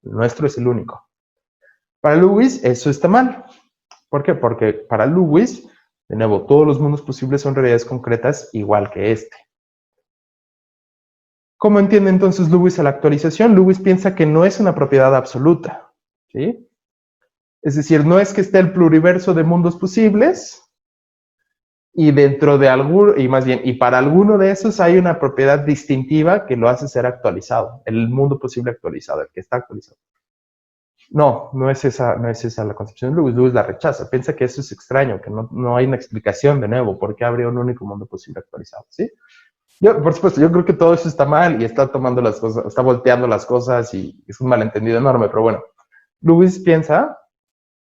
El nuestro es el único. Para Lewis, eso está mal. ¿Por qué? Porque para Lewis, de nuevo, todos los mundos posibles son realidades concretas igual que este. ¿Cómo entiende entonces Lewis a la actualización? Lewis piensa que no es una propiedad absoluta, ¿sí? Es decir, no es que esté el pluriverso de mundos posibles y dentro de y para alguno de esos hay una propiedad distintiva que lo hace ser actualizado, el mundo posible actualizado, el que está actualizado. No es esa la concepción de Lewis. Lewis la rechaza, piensa que eso es extraño, que no hay una explicación de nuevo por qué habría un único mundo posible actualizado, ¿sí? Por supuesto, yo creo que todo eso está mal y está tomando las cosas, está volteando las cosas y es un malentendido enorme, pero bueno, Lewis piensa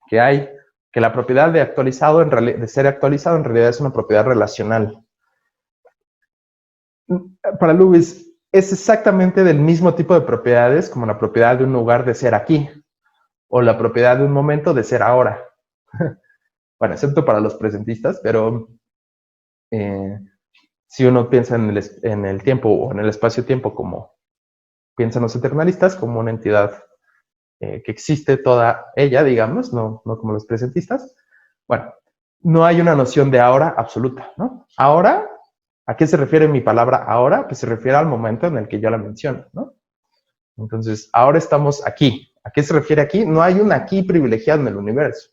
que la propiedad de ser actualizado en realidad es una propiedad relacional. Para Lewis es exactamente del mismo tipo de propiedades como la propiedad de un lugar de ser aquí o la propiedad de un momento de ser ahora. Bueno, excepto para los presentistas, pero si uno piensa en el tiempo o en el espacio-tiempo como piensan los eternalistas, como una entidad que existe toda ella, digamos, no como los presentistas, bueno, no hay una noción de ahora absoluta, ¿no? Ahora, ¿a qué se refiere mi palabra ahora? Pues se refiere al momento en el que yo la menciono, ¿no? Entonces, ahora estamos aquí. ¿A qué se refiere aquí? No hay un aquí privilegiado en el universo.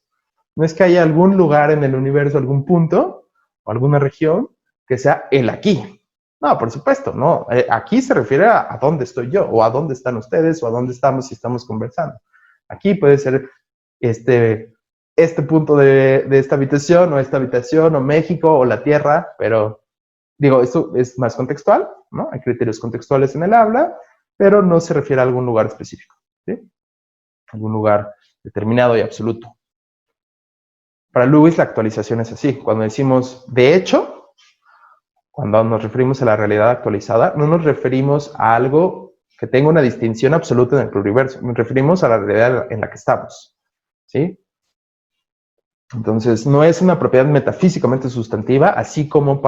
No es que haya algún lugar en el universo, algún punto, o alguna región que sea el aquí. No, por supuesto, no. Aquí se refiere a dónde estoy yo, o a dónde están ustedes, o a dónde estamos si estamos conversando. Aquí puede ser este punto de esta habitación, o México, o la Tierra, pero digo, esto es más contextual, ¿no? Hay criterios contextuales en el habla, pero no se refiere a algún lugar específico, ¿sí? Algún lugar determinado y absoluto. Para Lewis la actualización es así. Cuando decimos de hecho, cuando nos referimos a la realidad actualizada, no nos referimos a algo que tenga una distinción absoluta en el pluriverso. Nos referimos a la realidad en la que estamos, ¿sí? Entonces, no es una propiedad metafísicamente sustantiva, así como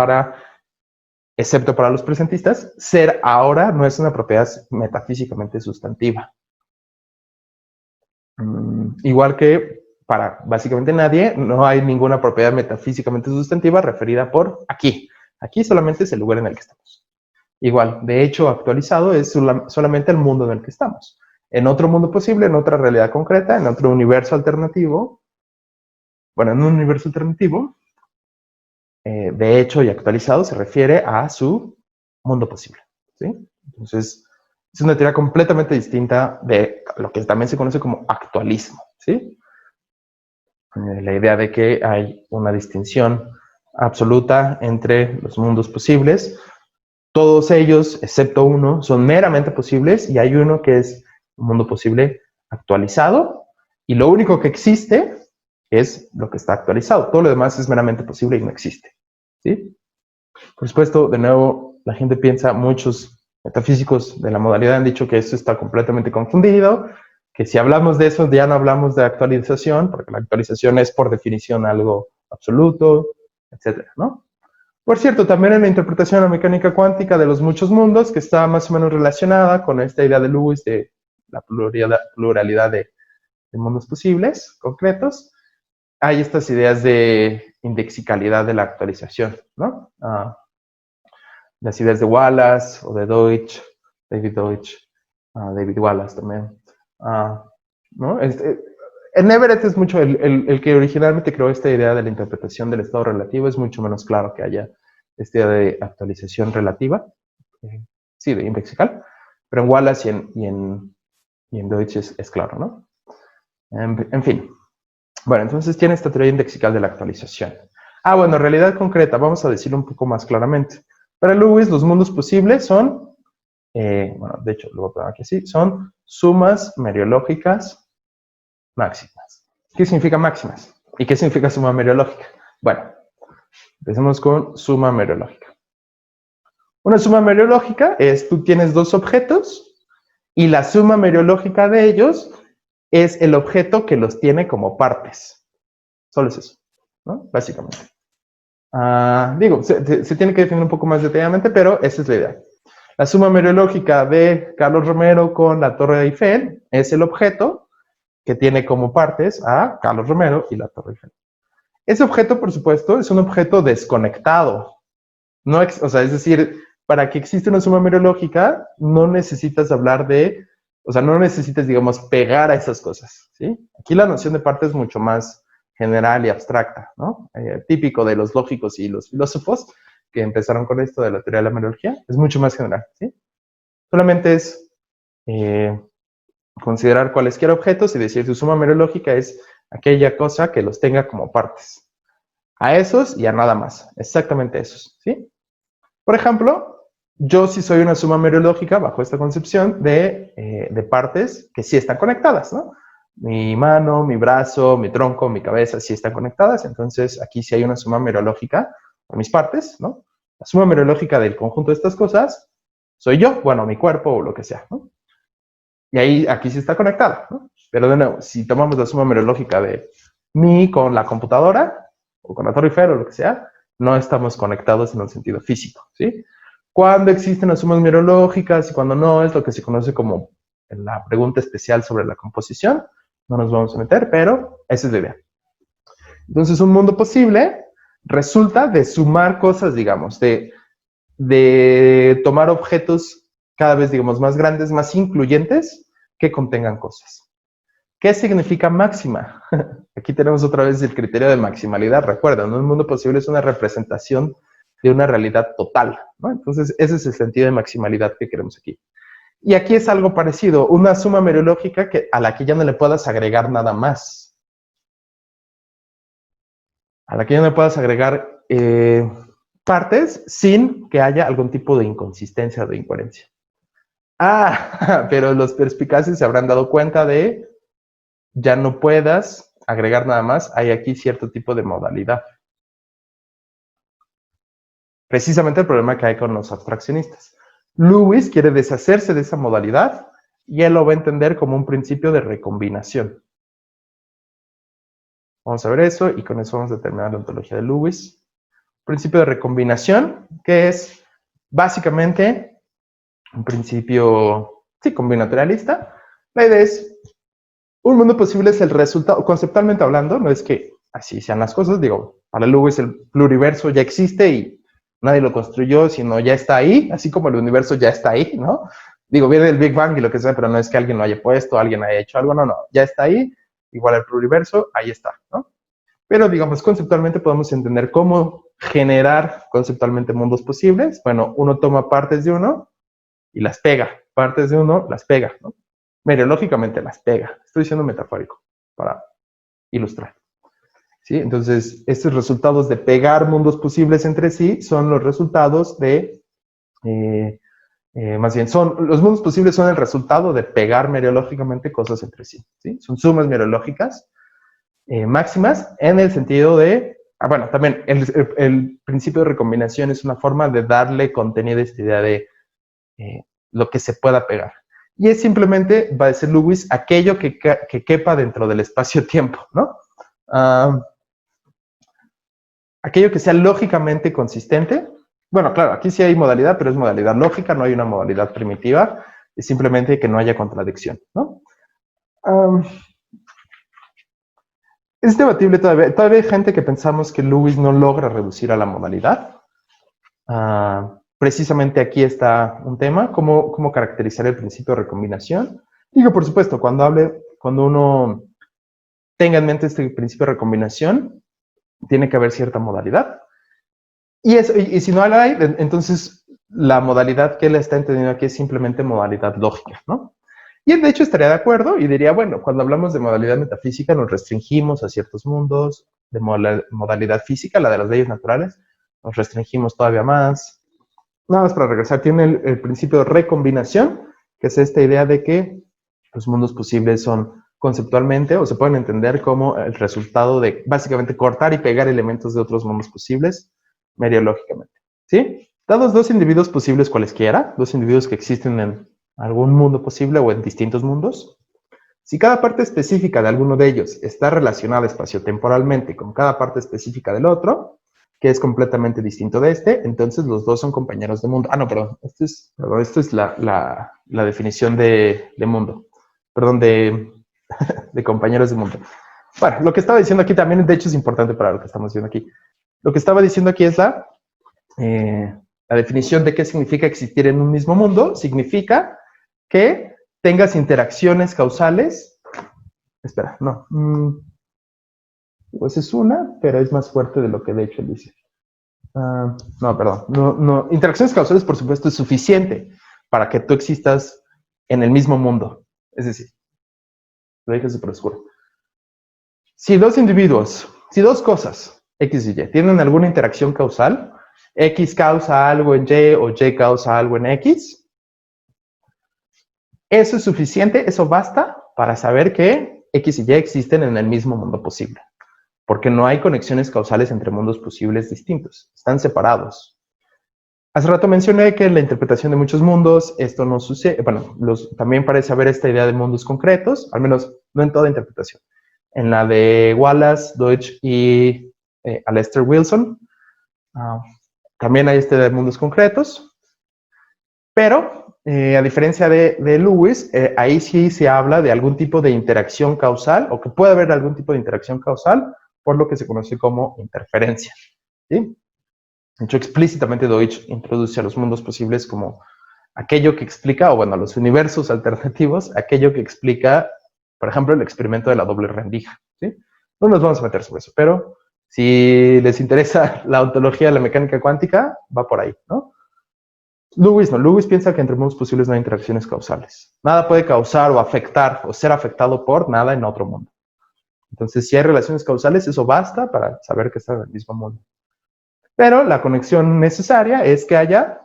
excepto para los presentistas, ser ahora no es una propiedad metafísicamente sustantiva. Igual que para básicamente nadie, no hay ninguna propiedad metafísicamente sustantiva referida por aquí. Aquí solamente es el lugar en el que estamos. Igual, de hecho, actualizado es solamente el mundo en el que estamos. En otro mundo posible, en otra realidad concreta, en otro universo alternativo, bueno, en un universo alternativo, de hecho y actualizado se refiere a su mundo posible, ¿sí? Entonces, es una teoría completamente distinta de lo que también se conoce como actualismo, ¿sí? La idea de que hay una distinción absoluta entre los mundos posibles. Todos ellos, excepto uno, son meramente posibles y hay uno que es un mundo posible actualizado y lo único que existe es lo que está actualizado. Todo lo demás es meramente posible y no existe, ¿sí? Por supuesto, de nuevo, la gente piensa, muchos metafísicos de la modalidad han dicho que esto está completamente confundido, que si hablamos de eso ya no hablamos de actualización, porque la actualización es por definición algo absoluto, etcétera, ¿no? Por cierto, también en la interpretación de la mecánica cuántica de los muchos mundos, que está más o menos relacionada con esta idea de Lewis de la pluralidad de mundos posibles, concretos, hay estas ideas de indexicalidad de la actualización, ¿no? Las ideas de Wallace o de Deutsch, David Wallace también, ¿no? En Everett es mucho, el que originalmente creó esta idea de la interpretación del estado relativo, es mucho menos claro que haya esta idea de actualización relativa, sí, de indexical, pero en Wallace y en Deutsch es claro, ¿no? En fin. Bueno, entonces tiene esta teoría indexical de la actualización. Bueno, realidad concreta, vamos a decirlo un poco más claramente. Para Lewis, los mundos posibles son, bueno, de hecho, lo voy a poner aquí así, son sumas meriológicas máximas. ¿Qué significa máximas? ¿Y qué significa suma meriológica? Bueno, empecemos con suma meriológica. Una suma meriológica es, tú tienes dos objetos y la suma meriológica de ellos es el objeto que los tiene como partes. Solo es eso, ¿no? Básicamente. Digo, se tiene que definir un poco más detalladamente, pero esa es la idea. La suma meriológica de Carlos Romero con la Torre de Eiffel es el objeto que tiene como partes a Carlos Romero y la Torre Eiffel. Ese objeto, por supuesto, es un objeto desconectado. No, o sea, es decir, para que exista una suma meriológica, no necesitas hablar de, o sea, no necesitas, digamos, pegar a esas cosas, ¿sí? Aquí la noción de parte es mucho más general y abstracta, ¿no? Típico de los lógicos y los filósofos que empezaron con esto de la teoría de la meriología, es mucho más general, ¿sí? Solamente es considerar cualesquiera objetos y decir su suma meriológica es aquella cosa que los tenga como partes. A esos y a nada más, exactamente esos, ¿sí? Por ejemplo, yo sí soy una suma meriológica bajo esta concepción de partes que sí están conectadas, ¿no? Mi mano, mi brazo, mi tronco, mi cabeza sí están conectadas, entonces aquí sí hay una suma meriológica por mis partes, ¿no? La suma meriológica del conjunto de estas cosas soy yo, bueno, mi cuerpo o lo que sea, ¿no? Y ahí, aquí sí está conectada, ¿no? Pero de nuevo, si tomamos la suma meriológica de mí con la computadora o con la Torre Eiffel o lo que sea, no estamos conectados en el sentido físico, ¿sí? Cuando existen las sumas meriológicas y cuando no, es lo que se conoce como la pregunta especial sobre la composición. No nos vamos a meter, pero esa es la idea. Entonces, un mundo posible resulta de sumar cosas, digamos, de tomar objetos cada vez, digamos, más grandes, más incluyentes, que contengan cosas. ¿Qué significa máxima? Aquí tenemos otra vez el criterio de maximalidad. Recuerda, ¿no? Un mundo posible es una representación de una realidad total, ¿no? Entonces, ese es el sentido de maximalidad que queremos aquí. Y aquí es algo parecido, una suma mereológica a la que ya no le puedas agregar nada más. A la que ya no le puedas agregar partes sin que haya algún tipo de inconsistencia o de incoherencia. Ah, pero los perspicaces se habrán dado cuenta de ya no puedas agregar nada más, hay aquí cierto tipo de modalidad. Precisamente el problema que hay con los abstraccionistas. Lewis quiere deshacerse de esa modalidad y él lo va a entender como un principio de recombinación. Vamos a ver eso y con eso vamos a terminar la ontología de Lewis. Principio de recombinación, que es básicamente un principio, sí, combinatorialista. La idea es, un mundo posible es el resultado, conceptualmente hablando, no es que así sean las cosas, digo, para Lewis el pluriverso ya existe y nadie lo construyó, sino ya está ahí, así como el universo ya está ahí, ¿no? Digo, viene del Big Bang y lo que sea, pero no es que alguien lo haya puesto, alguien haya hecho algo, no, ya está ahí, igual el pluriverso, ahí está, ¿no? Pero, digamos, conceptualmente podemos entender cómo generar conceptualmente mundos posibles. Bueno, uno toma partes de uno y las pega, partes de uno las pega, ¿no? Mereológicamente las pega. Estoy siendo metafórico para ilustrar. ¿Sí? Entonces, estos resultados de pegar mundos posibles entre sí son los resultados de, más bien, los mundos posibles son el resultado de pegar mereológicamente cosas entre sí. ¿Sí? Son sumas mereológicas máximas en el sentido de, bueno, también el principio de recombinación es una forma de darle contenido a esta idea de lo que se pueda pegar. Y es simplemente, va a decir Lewis, aquello que quepa dentro del espacio-tiempo, ¿no? Aquello que sea lógicamente consistente. Bueno, claro, aquí sí hay modalidad, pero es modalidad lógica, no hay una modalidad primitiva, es simplemente que no haya contradicción, ¿no? Es debatible todavía. Todavía hay gente que pensamos que Lewis no logra reducir a la modalidad. Precisamente aquí está un tema, cómo caracterizar el principio de recombinación. Digo, por supuesto, cuando uno tenga en mente este principio de recombinación, tiene que haber cierta modalidad. Y si no la hay, entonces la modalidad que él está entendiendo aquí es simplemente modalidad lógica, ¿no? Y él de hecho estaría de acuerdo y diría, bueno, cuando hablamos de modalidad metafísica nos restringimos a ciertos mundos, de modalidad física, la de las leyes naturales, nos restringimos todavía más. Nada más para regresar, tiene el principio de recombinación, que es esta idea de que los mundos posibles son conceptualmente o se pueden entender como el resultado de básicamente cortar y pegar elementos de otros mundos posibles mereológicamente. ¿Sí? Dados dos individuos posibles cualesquiera, dos individuos que existen en algún mundo posible o en distintos mundos, si cada parte específica de alguno de ellos está relacionada espaciotemporalmente con cada parte específica del otro, que es completamente distinto de este, entonces los dos son compañeros de mundo. Ah, no, perdón. Esto es la definición de mundo. Perdón, de compañeros de mundo. Bueno, lo que estaba diciendo aquí también, de hecho, es importante para lo que estamos diciendo aquí. Lo que estaba diciendo aquí es la definición de qué significa existir en un mismo mundo. Significa que tengas interacciones causales. Espera, no. Pues es una, pero es más fuerte de lo que de hecho él dice. No, perdón. No. Interacciones causales, por supuesto, es suficiente para que tú existas en el mismo mundo. Es decir, lo dije súper oscuro. Si dos individuos, si dos cosas, X y Y, tienen alguna interacción causal, X causa algo en Y o Y causa algo en X, eso es suficiente, eso basta para saber que X y Y existen en el mismo mundo posible. Porque no hay conexiones causales entre mundos posibles distintos, están separados. Hace rato mencioné que en la interpretación de muchos mundos esto no sucede, bueno, también parece haber esta idea de mundos concretos, al menos no en toda interpretación. En la de Wallace, Deutsch y Aleister Wilson, también hay esta idea de mundos concretos, pero a diferencia de Lewis, ahí sí se habla de algún tipo de interacción causal, o que puede haber algún tipo de interacción causal, por lo que se conoce como interferencia. ¿Sí? De hecho, explícitamente Deutsch introduce a los mundos posibles como aquello que explica, o bueno, a los universos alternativos, aquello que explica Por ejemplo, el experimento de la doble rendija, ¿sí? No nos vamos a meter sobre eso, pero si les interesa la ontología de la mecánica cuántica, va por ahí, ¿no? Lewis no. Lewis piensa que entre mundos posibles no hay interacciones causales. Nada puede causar o afectar o ser afectado por nada en otro mundo. Entonces, si hay relaciones causales, eso basta para saber que están en el mismo mundo. Pero la conexión necesaria es que haya,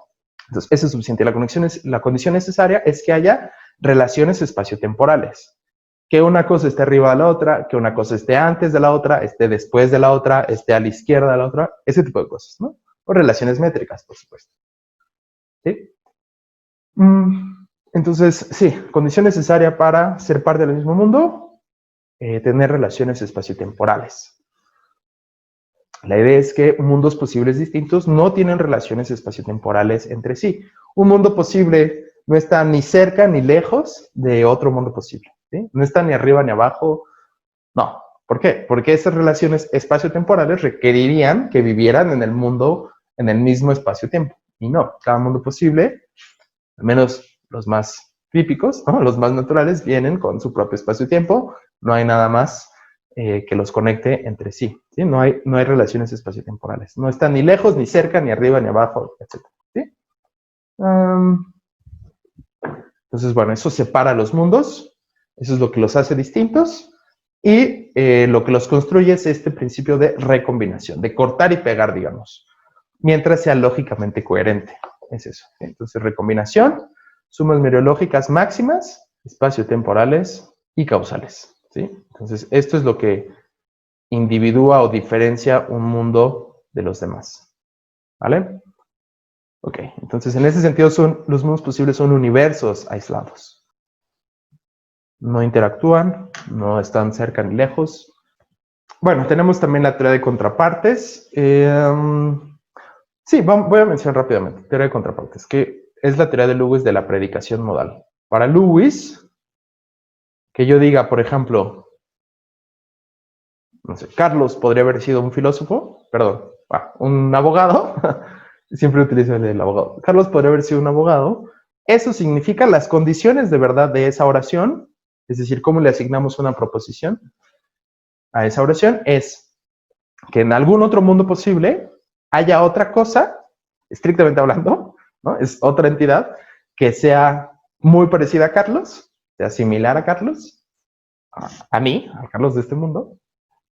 entonces, eso es suficiente. La condición necesaria es que haya relaciones espaciotemporales. Que una cosa esté arriba de la otra, que una cosa esté antes de la otra, esté después de la otra, esté a la izquierda de la otra, ese tipo de cosas, ¿no? O relaciones métricas, por supuesto. ¿Sí? Entonces, sí, condición necesaria para ser parte del mismo mundo, tener relaciones espaciotemporales. La idea es que mundos posibles distintos no tienen relaciones espaciotemporales entre sí. Un mundo posible no está ni cerca ni lejos de otro mundo posible, ¿sí? No está ni arriba ni abajo. No. ¿Por qué? Porque esas relaciones espaciotemporales requerirían que vivieran en el mundo, en el mismo espacio-tiempo. Y no, cada mundo posible, al menos los más típicos, ¿no? Los más naturales, vienen con su propio espacio-tiempo. No hay nada más que los conecte entre sí, ¿sí? No hay relaciones espaciotemporales. No están ni lejos, ni cerca, ni arriba, ni abajo, etc. ¿Sí? Entonces, bueno, eso separa los mundos. Eso es lo que los hace distintos. Y lo que los construye es este principio de recombinación, de cortar y pegar, digamos, mientras sea lógicamente coherente. Es eso. ¿Sí? Entonces, recombinación, sumas mereológicas máximas, espaciotemporales y causales. ¿Sí? Entonces, esto es lo que individúa o diferencia un mundo de los demás. ¿Vale? Ok, entonces en ese sentido los mundos posibles son universos aislados. No interactúan, no están cerca ni lejos. Bueno, tenemos también la teoría de contrapartes. Sí, voy a mencionar rápidamente. Teoría de contrapartes, que es la teoría de Lewis de la predicación modal. Para Lewis, que yo diga, por ejemplo, no sé, Carlos podría haber sido un filósofo, perdón, un abogado. Siempre utilizo el abogado. Carlos podría haber sido un abogado. Eso significa las condiciones de verdad de esa oración, es decir, cómo le asignamos una proposición a esa oración, es que en algún otro mundo posible haya otra cosa, estrictamente hablando, ¿no? Es otra entidad que sea muy parecida a Carlos, sea similar a Carlos, a mí, a Carlos de este mundo,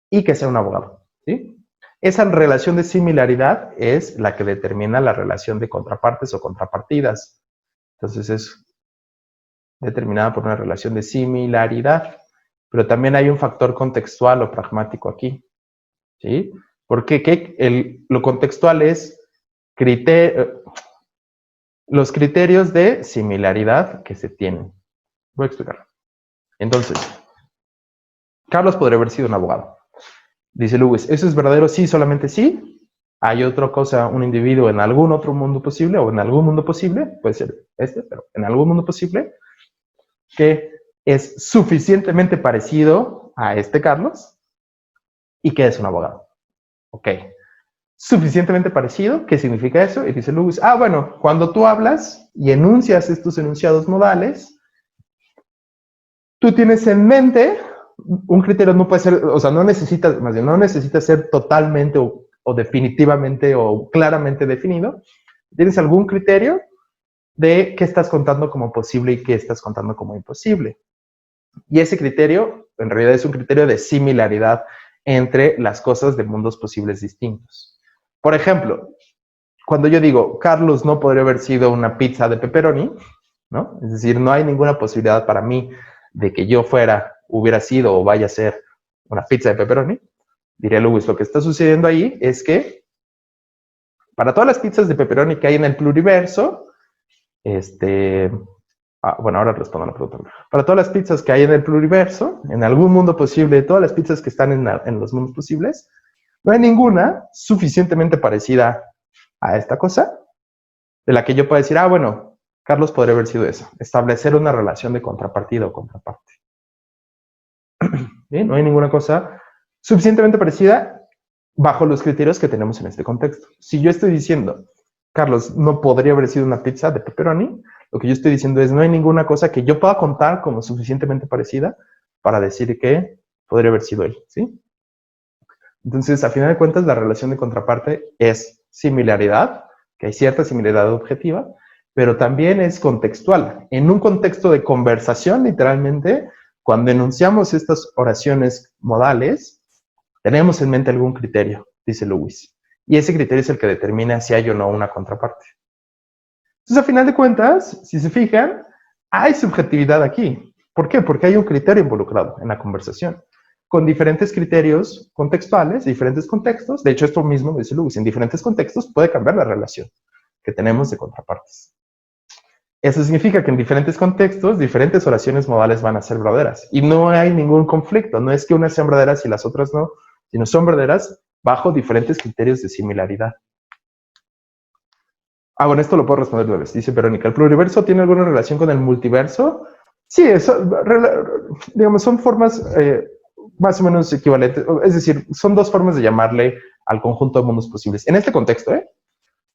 y que sea un abogado, ¿sí? Esa relación de similaridad es la que determina la relación de contrapartes o contrapartidas. Entonces es determinada por una relación de similaridad. Pero también hay un factor contextual o pragmático aquí, ¿sí? Porque lo contextual es los criterios de similaridad que se tienen. Voy a explicarlo. Entonces, Carlos podría haber sido un abogado. Dice Lewis, ¿eso es verdadero? Sí, solamente sí. Hay otra cosa, un individuo en algún otro mundo posible, o en algún mundo posible, puede ser pero en algún mundo posible, que es suficientemente parecido a este Carlos y que es un abogado. Ok. Suficientemente parecido, ¿qué significa eso? Y dice Lewis, bueno, cuando tú hablas y enuncias estos enunciados modales, tú tienes en mente un criterio, no puede ser, o sea, no necesita ser totalmente o definitivamente o claramente definido. Tienes algún criterio de qué estás contando como posible y qué estás contando como imposible. Y ese criterio, en realidad, es un criterio de similaridad entre las cosas de mundos posibles distintos. Por ejemplo, cuando yo digo, Carlos no podría haber sido una pizza de pepperoni, ¿no? Es decir, no hay ninguna posibilidad para mí de que yo hubiera sido o vaya a ser una pizza de pepperoni. Diría Lewis, lo que está sucediendo ahí es que para todas las pizzas de pepperoni que hay en el pluriverso, bueno, ahora respondo a la pregunta. Para todas las pizzas que hay en el pluriverso, en algún mundo posible, todas las pizzas que están en los mundos posibles, no hay ninguna suficientemente parecida a esta cosa de la que yo pueda decir, bueno, Carlos podría haber sido eso. Establecer una relación de contrapartida o contraparte. Bien, no hay ninguna cosa suficientemente parecida bajo los criterios que tenemos en este contexto. Si yo estoy diciendo, Carlos no podría haber sido una pizza de pepperoni, lo que yo estoy diciendo es, no hay ninguna cosa que yo pueda contar como suficientemente parecida para decir que podría haber sido él, ¿sí? Entonces, a final de cuentas, la relación de contraparte es similaridad, que hay cierta similaridad objetiva, pero también es contextual. En un contexto de conversación, literalmente, cuando enunciamos estas oraciones modales, tenemos en mente algún criterio, dice Lewis. Y ese criterio es el que determina si hay o no una contraparte. Entonces, a final de cuentas, si se fijan, hay subjetividad aquí. ¿Por qué? Porque hay un criterio involucrado en la conversación, con diferentes criterios contextuales, diferentes contextos. De hecho, esto mismo dice Lewis, en diferentes contextos puede cambiar la relación que tenemos de contrapartes. Eso significa que en diferentes contextos, diferentes oraciones modales van a ser verdaderas. Y no hay ningún conflicto. No es que unas sean verdaderas y las otras no, sino son verdaderas bajo diferentes criterios de similaridad. Bueno, esto lo puedo responder de una vez. Dice Verónica, ¿el pluriverso tiene alguna relación con el multiverso? Sí, digamos, son formas más o menos equivalentes. Es decir, son dos formas de llamarle al conjunto de mundos posibles. En este contexto,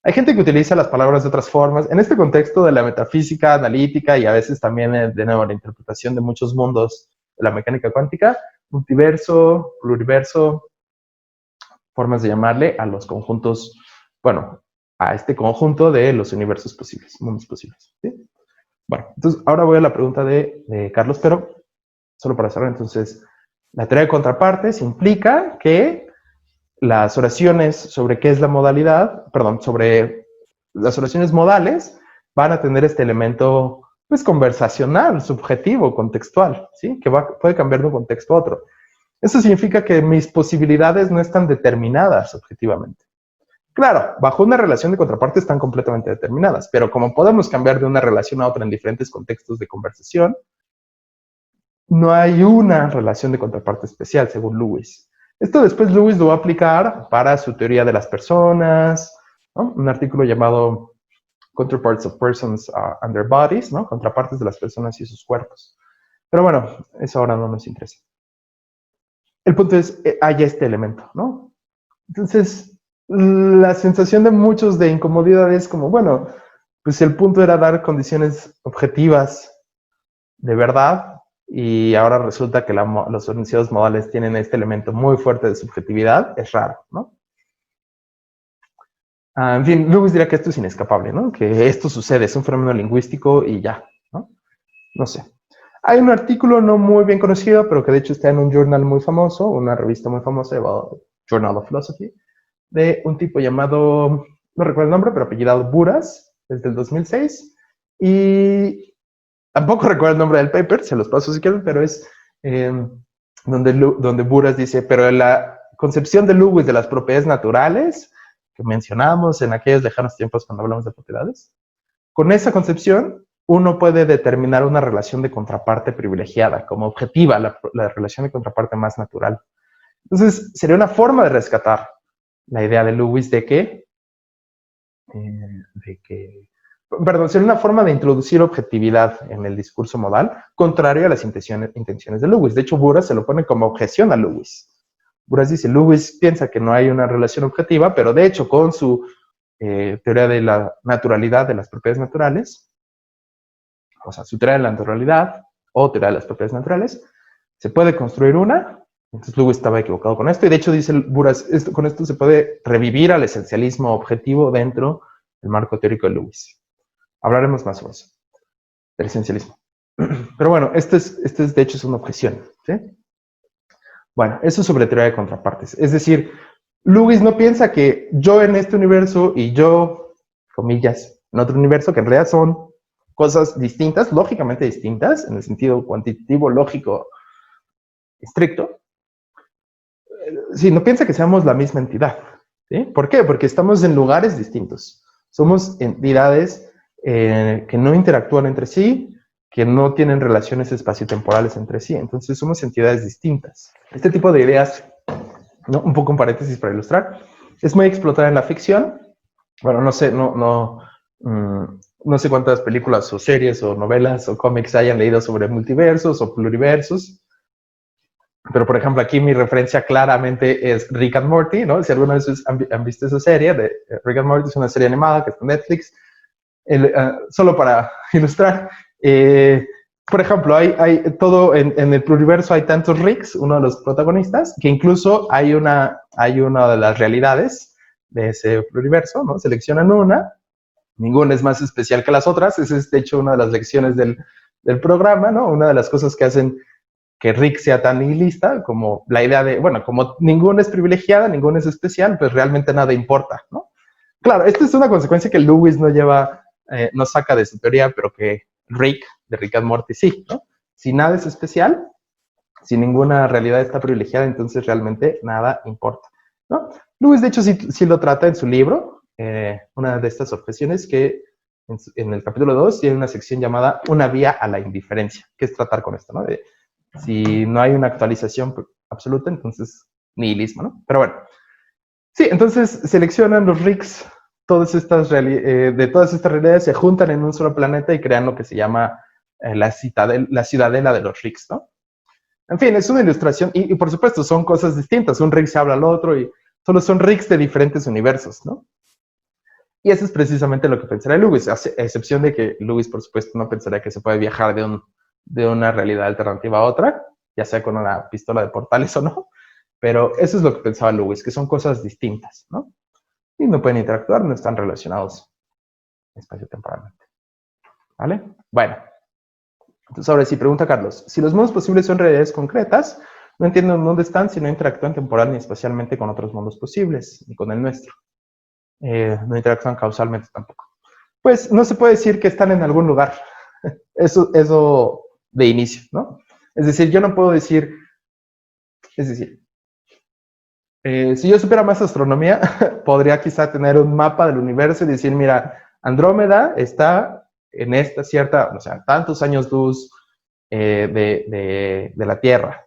hay gente que utiliza las palabras de otras formas. En este contexto de la metafísica analítica y a veces también, de nuevo, la interpretación de muchos mundos de la mecánica cuántica, multiverso, pluriverso, formas de llamarle a los conjuntos, bueno, a este conjunto de los universos posibles, mundos posibles, ¿sí? Bueno, entonces ahora voy a la pregunta de Carlos, pero solo para cerrar, entonces, la teoría de contrapartes implica que las oraciones sobre qué es la modalidad, perdón, sobre las oraciones modales van a tener este elemento, pues, conversacional, subjetivo, contextual, ¿sí? Que puede cambiar de un contexto a otro. Eso significa que mis posibilidades no están determinadas objetivamente. Claro, bajo una relación de contrapartes están completamente determinadas, pero como podemos cambiar de una relación a otra en diferentes contextos de conversación, no hay una relación de contraparte especial, según Lewis. Esto después Lewis lo va a aplicar para su teoría de las personas, ¿no? Un artículo llamado Counterparts of Persons and Their Bodies, ¿no? Contrapartes de las personas y sus cuerpos. Pero bueno, eso ahora no nos interesa. El punto es, hay este elemento, ¿no? Entonces, la sensación de muchos de incomodidad es como, bueno, pues el punto era dar condiciones objetivas de verdad y ahora resulta que los enunciados modales tienen este elemento muy fuerte de subjetividad, es raro, ¿no? En fin, Lewis dirá que esto es inescapable, ¿no? Que esto sucede, es un fenómeno lingüístico y ya, ¿no? No sé. Hay un artículo no muy bien conocido, pero que de hecho está en un journal muy famoso, una revista muy famosa llamado Journal of Philosophy, de un tipo llamado, no recuerdo el nombre, pero apellidado Buras, desde el 2006. Y tampoco recuerdo el nombre del paper, se los paso si quieren, pero es donde Buras dice, pero la concepción de Lewis de las propiedades naturales, que mencionamos en aquellos lejanos tiempos cuando hablamos de propiedades, con esa concepción uno puede determinar una relación de contraparte privilegiada, como objetiva, la relación de contraparte más natural. Entonces, sería una forma de rescatar la idea de Lewis sería una forma de introducir objetividad en el discurso modal, contrario a las intenciones de Lewis. De hecho, Buras se lo pone como objeción a Lewis. Buras dice, Lewis piensa que no hay una relación objetiva, pero de hecho, con su teoría de la naturalidad de las propiedades naturales, o sea, su teoría de la naturalidad o teoría de las propiedades naturales, se puede construir una. Entonces Lewis estaba equivocado con esto, y de hecho dice Buras, con esto se puede revivir al esencialismo objetivo dentro del marco teórico de Lewis. Hablaremos más sobre eso, del esencialismo. Pero bueno, esto es de hecho es una objeción, ¿sí? Bueno, eso es sobre teoría de contrapartes. Es decir, Lewis no piensa que yo en este universo y yo, comillas, en otro universo, que en realidad son cosas distintas, lógicamente distintas, en el sentido cuantitativo, lógico, estricto. Sí, no piensa que seamos la misma entidad, ¿sí? ¿Por qué? Porque estamos en lugares distintos. Somos entidades que no interactúan entre sí, que no tienen relaciones espaciotemporales entre sí. Entonces somos entidades distintas. Este tipo de ideas, ¿no? Un poco un paréntesis para ilustrar, es muy explotada en la ficción. Bueno, no sé, no sé cuántas películas o series o novelas o cómics hayan leído sobre multiversos o pluriversos. Pero, por ejemplo, aquí mi referencia claramente es Rick and Morty, ¿no? Si alguna vez han visto esa serie, Rick and Morty es una serie animada que está en Netflix. Solo para ilustrar, por ejemplo, hay todo en el pluriverso hay tantos Ricks, uno de los protagonistas, que incluso hay una de las realidades de ese pluriverso, ¿no? Seleccionan una, ninguna es más especial que las otras, esa es de hecho una de las lecciones del programa, ¿no? Una de las cosas que hacen que Rick sea tan nihilista, como la idea de, bueno, como ninguna es privilegiada, ninguna es especial, pues realmente nada importa, ¿no? Claro, esta es una consecuencia que Lewis no saca de su teoría, pero que Rick, de Rick and Morty, sí, ¿no? Si nada es especial, si ninguna realidad está privilegiada, entonces realmente nada importa, ¿no? Lewis, de hecho, sí lo trata en su libro, una de estas objeciones que en el capítulo 2 tiene una sección llamada Una vía a la indiferencia, que es tratar con esto, ¿no? De, si no hay una actualización absoluta, entonces nihilismo, ¿no? Pero bueno, sí, entonces seleccionan los Ricks, de todas estas realidades se juntan en un solo planeta y crean lo que se llama la ciudadela de los Ricks, ¿no? En fin, es una ilustración y por supuesto son cosas distintas. Un Rick se habla al otro y solo son Ricks de diferentes universos, ¿no? Y eso es precisamente lo que pensará Lewis, a excepción de que Lewis, por supuesto, no pensaría que se puede viajar de una realidad alternativa a otra, ya sea con una pistola de portales o no, pero eso es lo que pensaba Lewis, que son cosas distintas, ¿no? Y no pueden interactuar, no están relacionados espacio-temporalmente, ¿vale? Bueno, entonces ahora sí, pregunta Carlos, si los mundos posibles son realidades concretas, no entiendo dónde están si no interactúan temporal ni espacialmente con otros mundos posibles, ni con el nuestro. No interactúan causalmente tampoco. Pues no se puede decir que están en algún lugar. Eso de inicio, ¿no? Es decir, yo no puedo decir, si yo supiera más astronomía, podría quizá tener un mapa del universo y decir, mira, Andrómeda está en esta cierta, o sea, tantos años luz de la Tierra,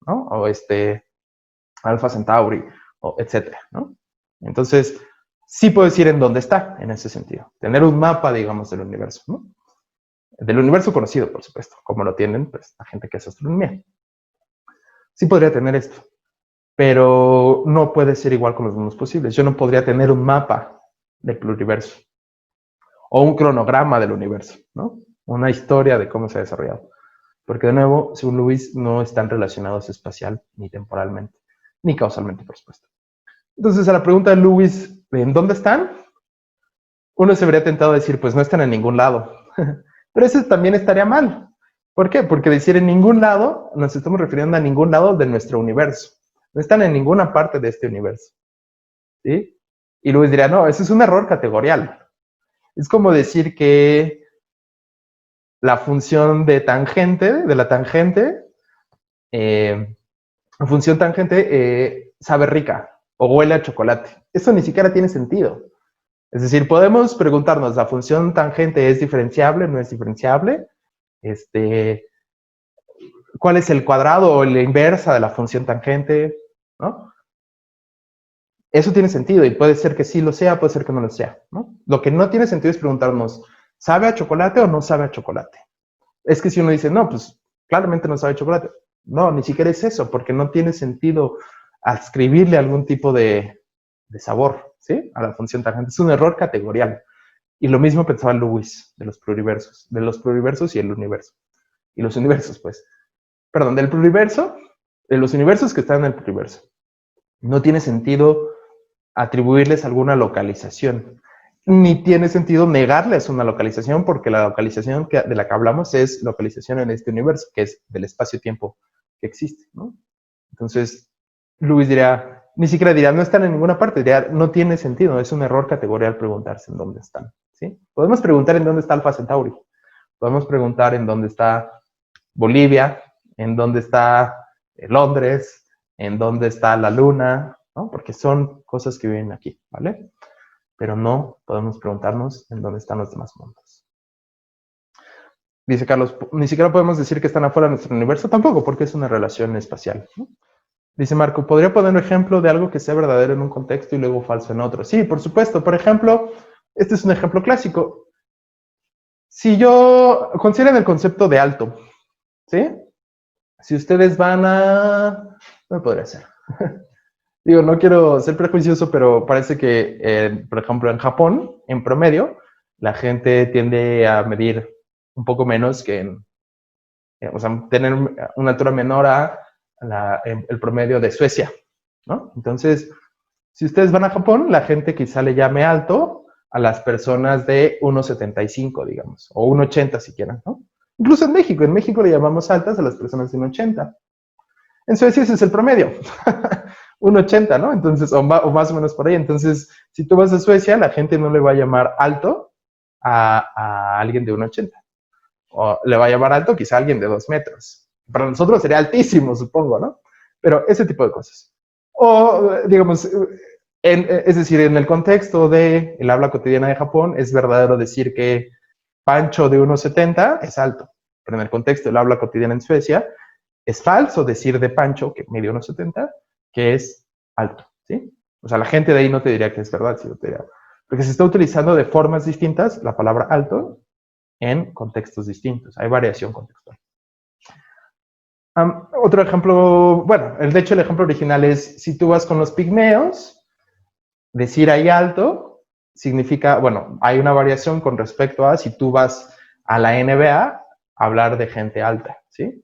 ¿no? O Alpha Centauri, o etcétera, ¿no? Entonces, sí puedo decir en dónde está, en ese sentido. Tener un mapa, digamos, del universo, ¿no? Del universo conocido, por supuesto, como lo tienen pues, la gente que hace astronomía. Sí podría tener esto, pero no puede ser igual con los mundos posibles. Yo no podría tener un mapa del pluriverso o un cronograma del universo, ¿no? Una historia de cómo se ha desarrollado. Porque, de nuevo, según Lewis, no están relacionados espacial ni temporalmente, ni causalmente, por supuesto. Entonces, a la pregunta de Lewis, ¿en dónde están? Uno se vería tentado a decir, pues no están en ningún lado. Pero eso también estaría mal. ¿Por qué? Porque decir en ningún lado, nos estamos refiriendo a ningún lado de nuestro universo. No están en ninguna parte de este universo. ¿Sí? Y Lewis diría, no, eso es un error categorial. Es como decir que la función de la tangente, la función tangente sabe rica o huele a chocolate. Eso ni siquiera tiene sentido. Es decir, podemos preguntarnos, ¿la función tangente es diferenciable? ¿No es diferenciable? ¿Cuál es el cuadrado o la inversa de la función tangente? ¿No? Eso tiene sentido y puede ser que sí lo sea, puede ser que no lo sea, ¿no? Lo que no tiene sentido es preguntarnos, ¿sabe a chocolate o no sabe a chocolate? Es que si uno dice, no, pues claramente no sabe a chocolate. No, ni siquiera es eso, porque no tiene sentido adscribirle algún tipo de sabor, ¿sí? A la función tangente. Es un error categorial. Y lo mismo pensaba Lewis de los pluriversos y el universo. Y los universos, pues. Perdón, del pluriverso, de los universos que están en el pluriverso. No tiene sentido atribuirles alguna localización. Ni tiene sentido negarles una localización, porque la localización de la que hablamos es localización en este universo, que es del espacio-tiempo que existe, ¿no? Entonces, Lewis diría, ni siquiera diría, no están en ninguna parte, diría, no tiene sentido, es un error categorial preguntarse en dónde están, ¿sí? Podemos preguntar en dónde está Alpha Centauri, podemos preguntar en dónde está Bolivia, en dónde está Londres, en dónde está la Luna, ¿no? Porque son cosas que viven aquí, ¿vale? Pero no podemos preguntarnos en dónde están los demás mundos. Dice Carlos, ni siquiera podemos decir que están afuera de nuestro universo, tampoco, porque es una relación espacial, ¿no? Dice Marco, ¿podría poner un ejemplo de algo que sea verdadero en un contexto y luego falso en otro? Sí, por supuesto. Por ejemplo, este es un ejemplo clásico. Si yo consideren el concepto de alto, ¿sí? Si ustedes van a... No podría ser. Digo, no quiero ser prejuicioso, pero parece que, por ejemplo, en Japón, en promedio, la gente tiende a medir un poco menos que o sea, tener una altura menor a el promedio de Suecia, ¿no? Entonces, si ustedes van a Japón, la gente quizá le llame alto a las personas de 1,75, digamos, o 1,80 si quieren, ¿no? Incluso en México le llamamos altas a las personas de 1,80. En Suecia ese es el promedio, 1,80, ¿no? Entonces, o más o menos por ahí. Entonces, si tú vas a Suecia, la gente no le va a llamar alto a alguien de 1,80. O le va a llamar alto quizá a alguien de 2 metros. Para nosotros sería altísimo, supongo, ¿no? Pero ese tipo de cosas. O, digamos, es decir, en el contexto del habla cotidiana de Japón, es verdadero decir que Pancho de 1,70 es alto. Pero en el contexto del habla cotidiana en Suecia, es falso decir de Pancho, que mide 1,70, que es alto, ¿sí? O sea, la gente de ahí no te diría que es verdad, sino te diría, porque se está utilizando de formas distintas la palabra alto en contextos distintos. Hay variación contextual. Otro ejemplo, bueno, de hecho el ejemplo original es, si tú vas con los pigmeos, decir ahí alto significa, bueno, hay una variación con respecto a si tú vas a la NBA, hablar de gente alta, ¿sí?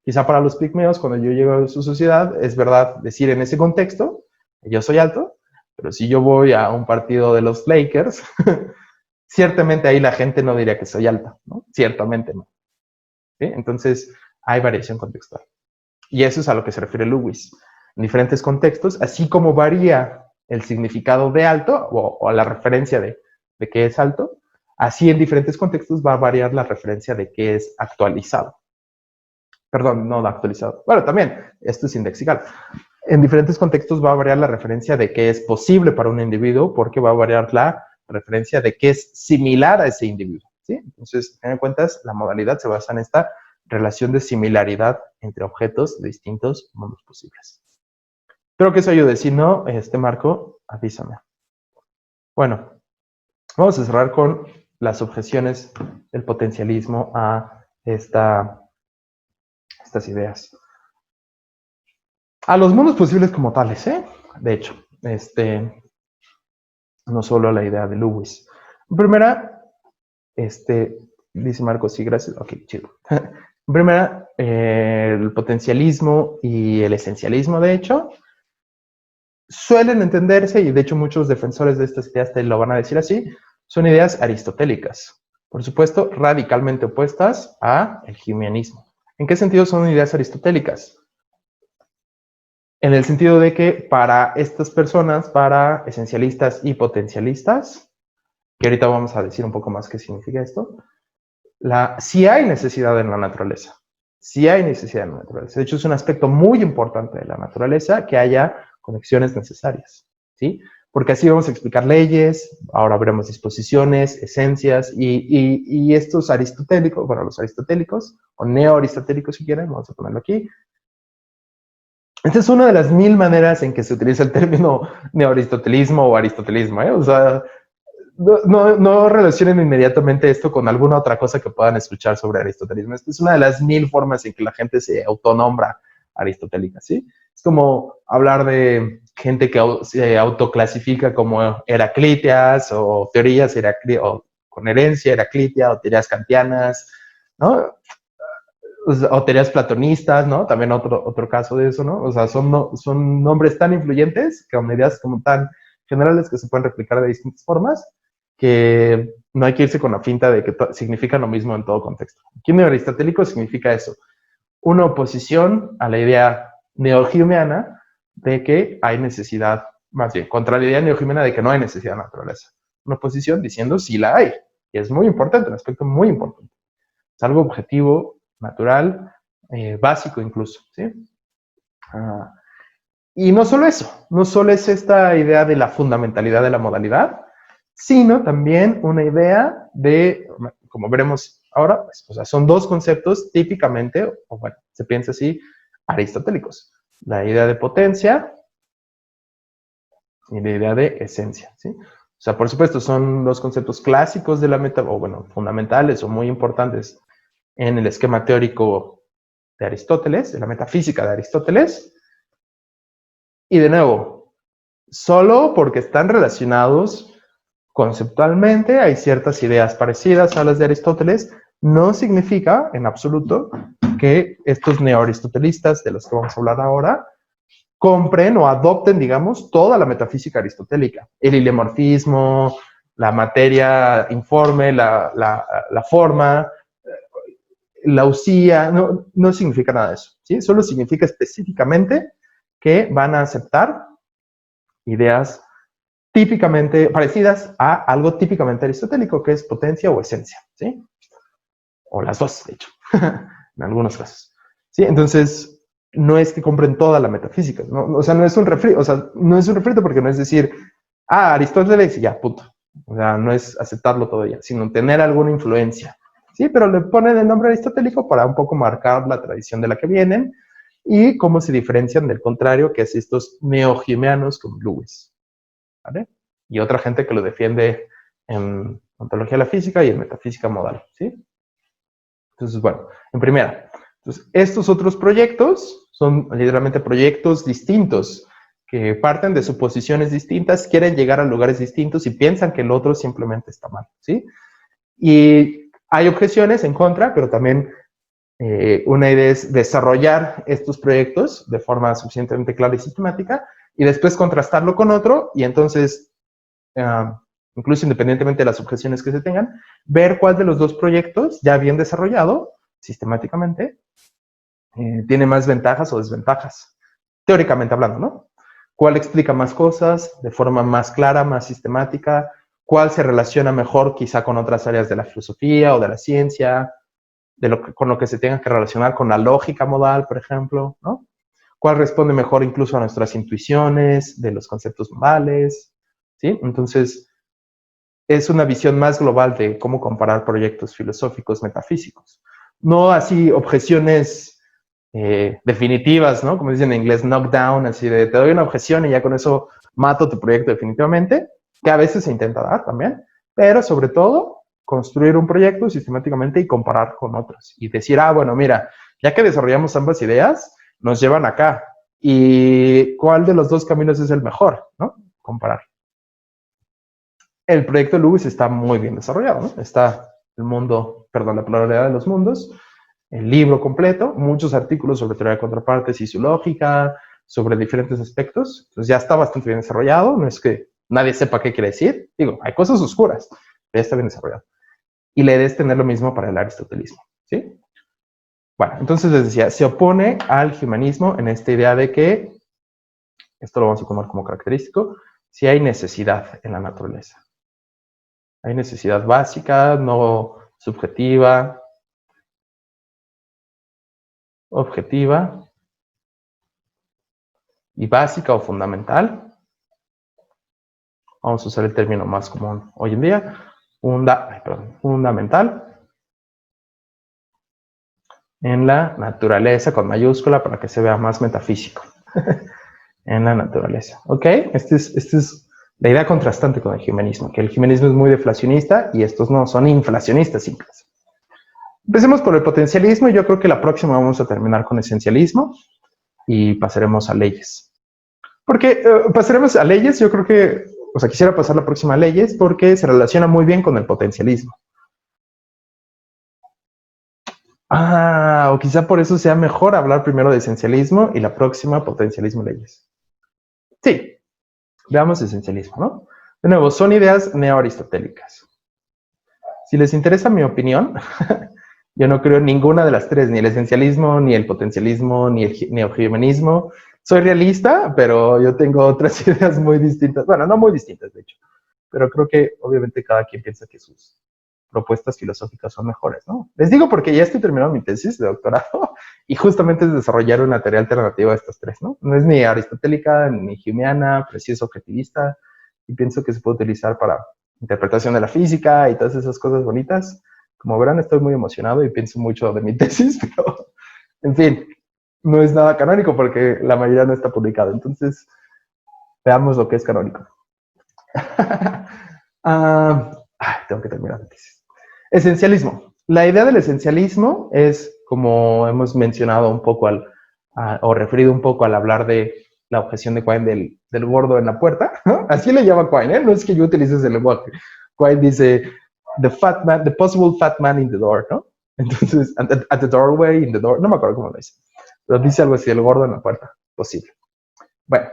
Quizá para los pigmeos, cuando yo llego a su sociedad, es verdad decir en ese contexto, yo soy alto, pero si yo voy a un partido de los Lakers, ciertamente ahí la gente no diría que soy alta, ¿no? Ciertamente no. ¿Sí? Entonces, hay variación contextual. Y eso es a lo que se refiere Lewis. En diferentes contextos, así como varía el significado de alto o la referencia de qué es alto, así en diferentes contextos va a variar la referencia de qué es actualizado. Perdón, no actualizado. Bueno, también, esto es indexical. En diferentes contextos va a variar la referencia de qué es posible para un individuo, porque va a variar la referencia de qué es similar a ese individuo, ¿sí? Entonces, ten en cuenta, la modalidad se basa en esta relación de similaridad entre objetos de distintos mundos posibles. Espero que eso ayude. Si no, Marco, avísame. Bueno, vamos a cerrar con las objeciones del potencialismo a estas ideas. A los mundos posibles como tales, de hecho, no solo a la idea de Lewis. Primera, dice Marco, sí, gracias. Ok, chido. Primera, el potencialismo y el esencialismo, de hecho, suelen entenderse, y de hecho muchos defensores de estas ideas te lo van a decir así, son ideas aristotélicas. Por supuesto, radicalmente opuestas al humanismo. ¿En qué sentido son ideas aristotélicas? En el sentido de que para estas personas, para esencialistas y potencialistas, que ahorita vamos a decir un poco más qué significa esto, sí hay necesidad en la naturaleza. Sí hay necesidad en la naturaleza. De hecho, es un aspecto muy importante de la naturaleza que haya conexiones necesarias, ¿sí? Porque así vamos a explicar leyes, ahora veremos disposiciones, esencias, y estos aristotélicos, bueno, los aristotélicos, o neoaristotélicos si quieren, vamos a ponerlo aquí. Esta es una de las 1000 maneras en que se utiliza el término neoaristotelismo o aristotelismo, ¿eh? O sea, no relacionen inmediatamente esto con alguna otra cosa que puedan escuchar sobre aristotelismo. Esta es una de las 1000 formas en que la gente se autonombra aristotélica, ¿sí? Es como hablar de gente que se autoclasifica como heraclíteas o teorías o con herencia heraclitia o teorías kantianas, ¿no? O teorías platonistas, ¿no? También otro caso de eso, ¿no? O sea, son nombres tan influyentes, con ideas como tan generales que se pueden replicar de distintas formas, que no hay que irse con la finta de que significan lo mismo en todo contexto. Aquí neoaristotélico significa eso, una oposición a la idea neohumeana de que hay necesidad, más bien, contra la idea neohumeana de que no hay necesidad de naturaleza. Una oposición diciendo sí la hay, y es muy importante, un aspecto muy importante. Es algo objetivo, natural, básico incluso, ¿sí? Y no solo eso, no solo es esta idea de la fundamentalidad de la modalidad, sino también una idea de, como veremos ahora, pues, o sea, son dos conceptos típicamente, o bueno, se piensa así, aristotélicos. La idea de potencia y la idea de esencia, ¿sí? O sea, por supuesto, son dos conceptos clásicos de la o bueno, fundamentales o muy importantes en el esquema teórico de Aristóteles, de la metafísica de Aristóteles. Y de nuevo, solo porque están relacionados conceptualmente, hay ciertas ideas parecidas a las de Aristóteles, no significa en absoluto que estos neoaristotelistas de los que vamos a hablar ahora compren o adopten, digamos, toda la metafísica aristotélica, el heliomorfismo, la materia informe, la forma, la usía, no significa nada de eso, ¿sí? Solo significa específicamente que van a aceptar ideas típicamente parecidas a algo típicamente aristotélico, que es potencia o esencia, ¿sí? O las dos, de hecho, en algunos casos, ¿sí? Entonces, no es que compren toda la metafísica, ¿no? O sea, no es un refrito, porque no es decir, Aristóteles y ya, punto. O sea, no es aceptarlo todavía, sino tener alguna influencia, ¿sí? Pero le ponen el nombre aristotélico para un poco marcar la tradición de la que vienen y cómo se diferencian del contrario, que es estos neogimeanos como Lewis, ¿vale? Y otra gente que lo defiende en ontología de la física y en metafísica modal, ¿sí? Entonces, bueno, en primera, entonces, estos otros proyectos son literalmente proyectos distintos que parten de suposiciones distintas, quieren llegar a lugares distintos y piensan que el otro simplemente está mal, ¿sí? Y hay objeciones en contra, pero también una idea es desarrollar estos proyectos de forma suficientemente clara y sistemática y después contrastarlo con otro y entonces, incluso independientemente de las objeciones que se tengan, ver cuál de los dos proyectos ya bien desarrollado sistemáticamente tiene más ventajas o desventajas, teóricamente hablando, ¿no? ¿Cuál explica más cosas de forma más clara, más sistemática? ¿Cuál se relaciona mejor quizá con otras áreas de la filosofía o de la ciencia? Con lo que se tenga que relacionar con la lógica modal, por ejemplo, ¿no? ¿Cuál responde mejor incluso a nuestras intuiciones de los conceptos modales? ¿Sí? Entonces, es una visión más global de cómo comparar proyectos filosóficos metafísicos. No así objeciones definitivas, ¿no? Como dicen en inglés, knockdown, así de te doy una objeción y ya con eso mato tu proyecto definitivamente, que a veces se intenta dar también, pero sobre todo construir un proyecto sistemáticamente y comparar con otros y decir, bueno, mira, ya que desarrollamos ambas ideas, nos llevan acá y cuál de los dos caminos es el mejor, ¿no? Comparar. El proyecto Lewis está muy bien desarrollado, ¿no? Está el mundo, perdón, la pluralidad de los mundos, el libro completo, muchos artículos sobre teoría de contrapartes y su lógica, sobre diferentes aspectos. Entonces ya está bastante bien desarrollado, no es que nadie sepa qué quiere decir. Digo, hay cosas oscuras, pero ya está bien desarrollado. Y la idea es tener lo mismo para el aristotelismo, ¿sí? Bueno, entonces les decía, se opone al humanismo en esta idea de que, esto lo vamos a tomar como característico, si hay necesidad en la naturaleza. Hay necesidad básica, no subjetiva, objetiva y básica o fundamental. Vamos a usar el término más común hoy en día, fundamental en la naturaleza con mayúscula para que se vea más metafísico. En la naturaleza. ¿Ok? Esta es la idea contrastante con el humanismo, que el humanismo es muy deflacionista y estos no, son inflacionistas simples. Empecemos por el potencialismo y yo creo que la próxima vamos a terminar con esencialismo y pasaremos a leyes. Porque pasaremos a leyes, yo creo que, o sea, quisiera pasar la próxima a leyes porque se relaciona muy bien con el potencialismo. O quizá por eso sea mejor hablar primero de esencialismo y la próxima potencialismo y leyes. Sí, veamos esencialismo, ¿no? De nuevo, son ideas neoaristotélicas. Si les interesa mi opinión, yo no creo en ninguna de las tres, ni el esencialismo, ni el potencialismo, ni el neohumanismo. Soy realista, pero yo tengo otras ideas muy distintas. Bueno, no muy distintas, de hecho. Pero creo que obviamente cada quien piensa que sus propuestas filosóficas son mejores, ¿no? Les digo porque ya estoy terminando mi tesis de doctorado y justamente es desarrollar una teoría alternativa a estas tres, ¿no? No es ni aristotélica, ni humeana, pero sí es objetivista y pienso que se puede utilizar para interpretación de la física y todas esas cosas bonitas. Como verán, estoy muy emocionado y pienso mucho de mi tesis, pero, en fin, no es nada canónico porque la mayoría no está publicada. Entonces, veamos lo que es canónico. Tengo que terminar la tesis. Esencialismo. La idea del esencialismo es, como hemos mencionado un poco o referido un poco al hablar de la objeción de Quine del gordo en la puerta, ¿no? Así le llama Quine, ¿eh? No es que yo utilice ese lenguaje. Quine dice, the possible fat man in the door, ¿no? Entonces, at the doorway, in the door, no me acuerdo cómo lo dice, pero dice algo así, el gordo en la puerta, posible. Bueno,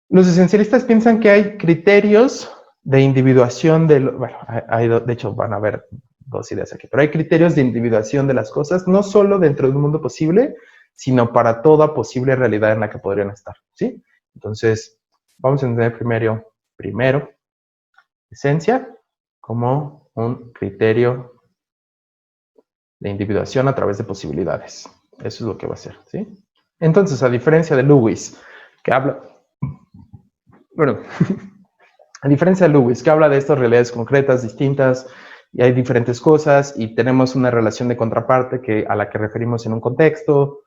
los esencialistas piensan que hay criterios de individuación bueno, de hecho van a haber dos ideas aquí, pero hay criterios de individuación de las cosas, no solo dentro de un mundo posible, sino para toda posible realidad en la que podrían estar, ¿sí? Entonces, vamos a entender primero, esencia como un criterio de individuación a través de posibilidades. Eso es lo que va a ser, ¿sí? Entonces, a diferencia de Lewis, que habla... Bueno, a diferencia de Lewis, que habla de estas realidades concretas, distintas, y hay diferentes cosas, y tenemos una relación de contraparte a la que referimos en un contexto,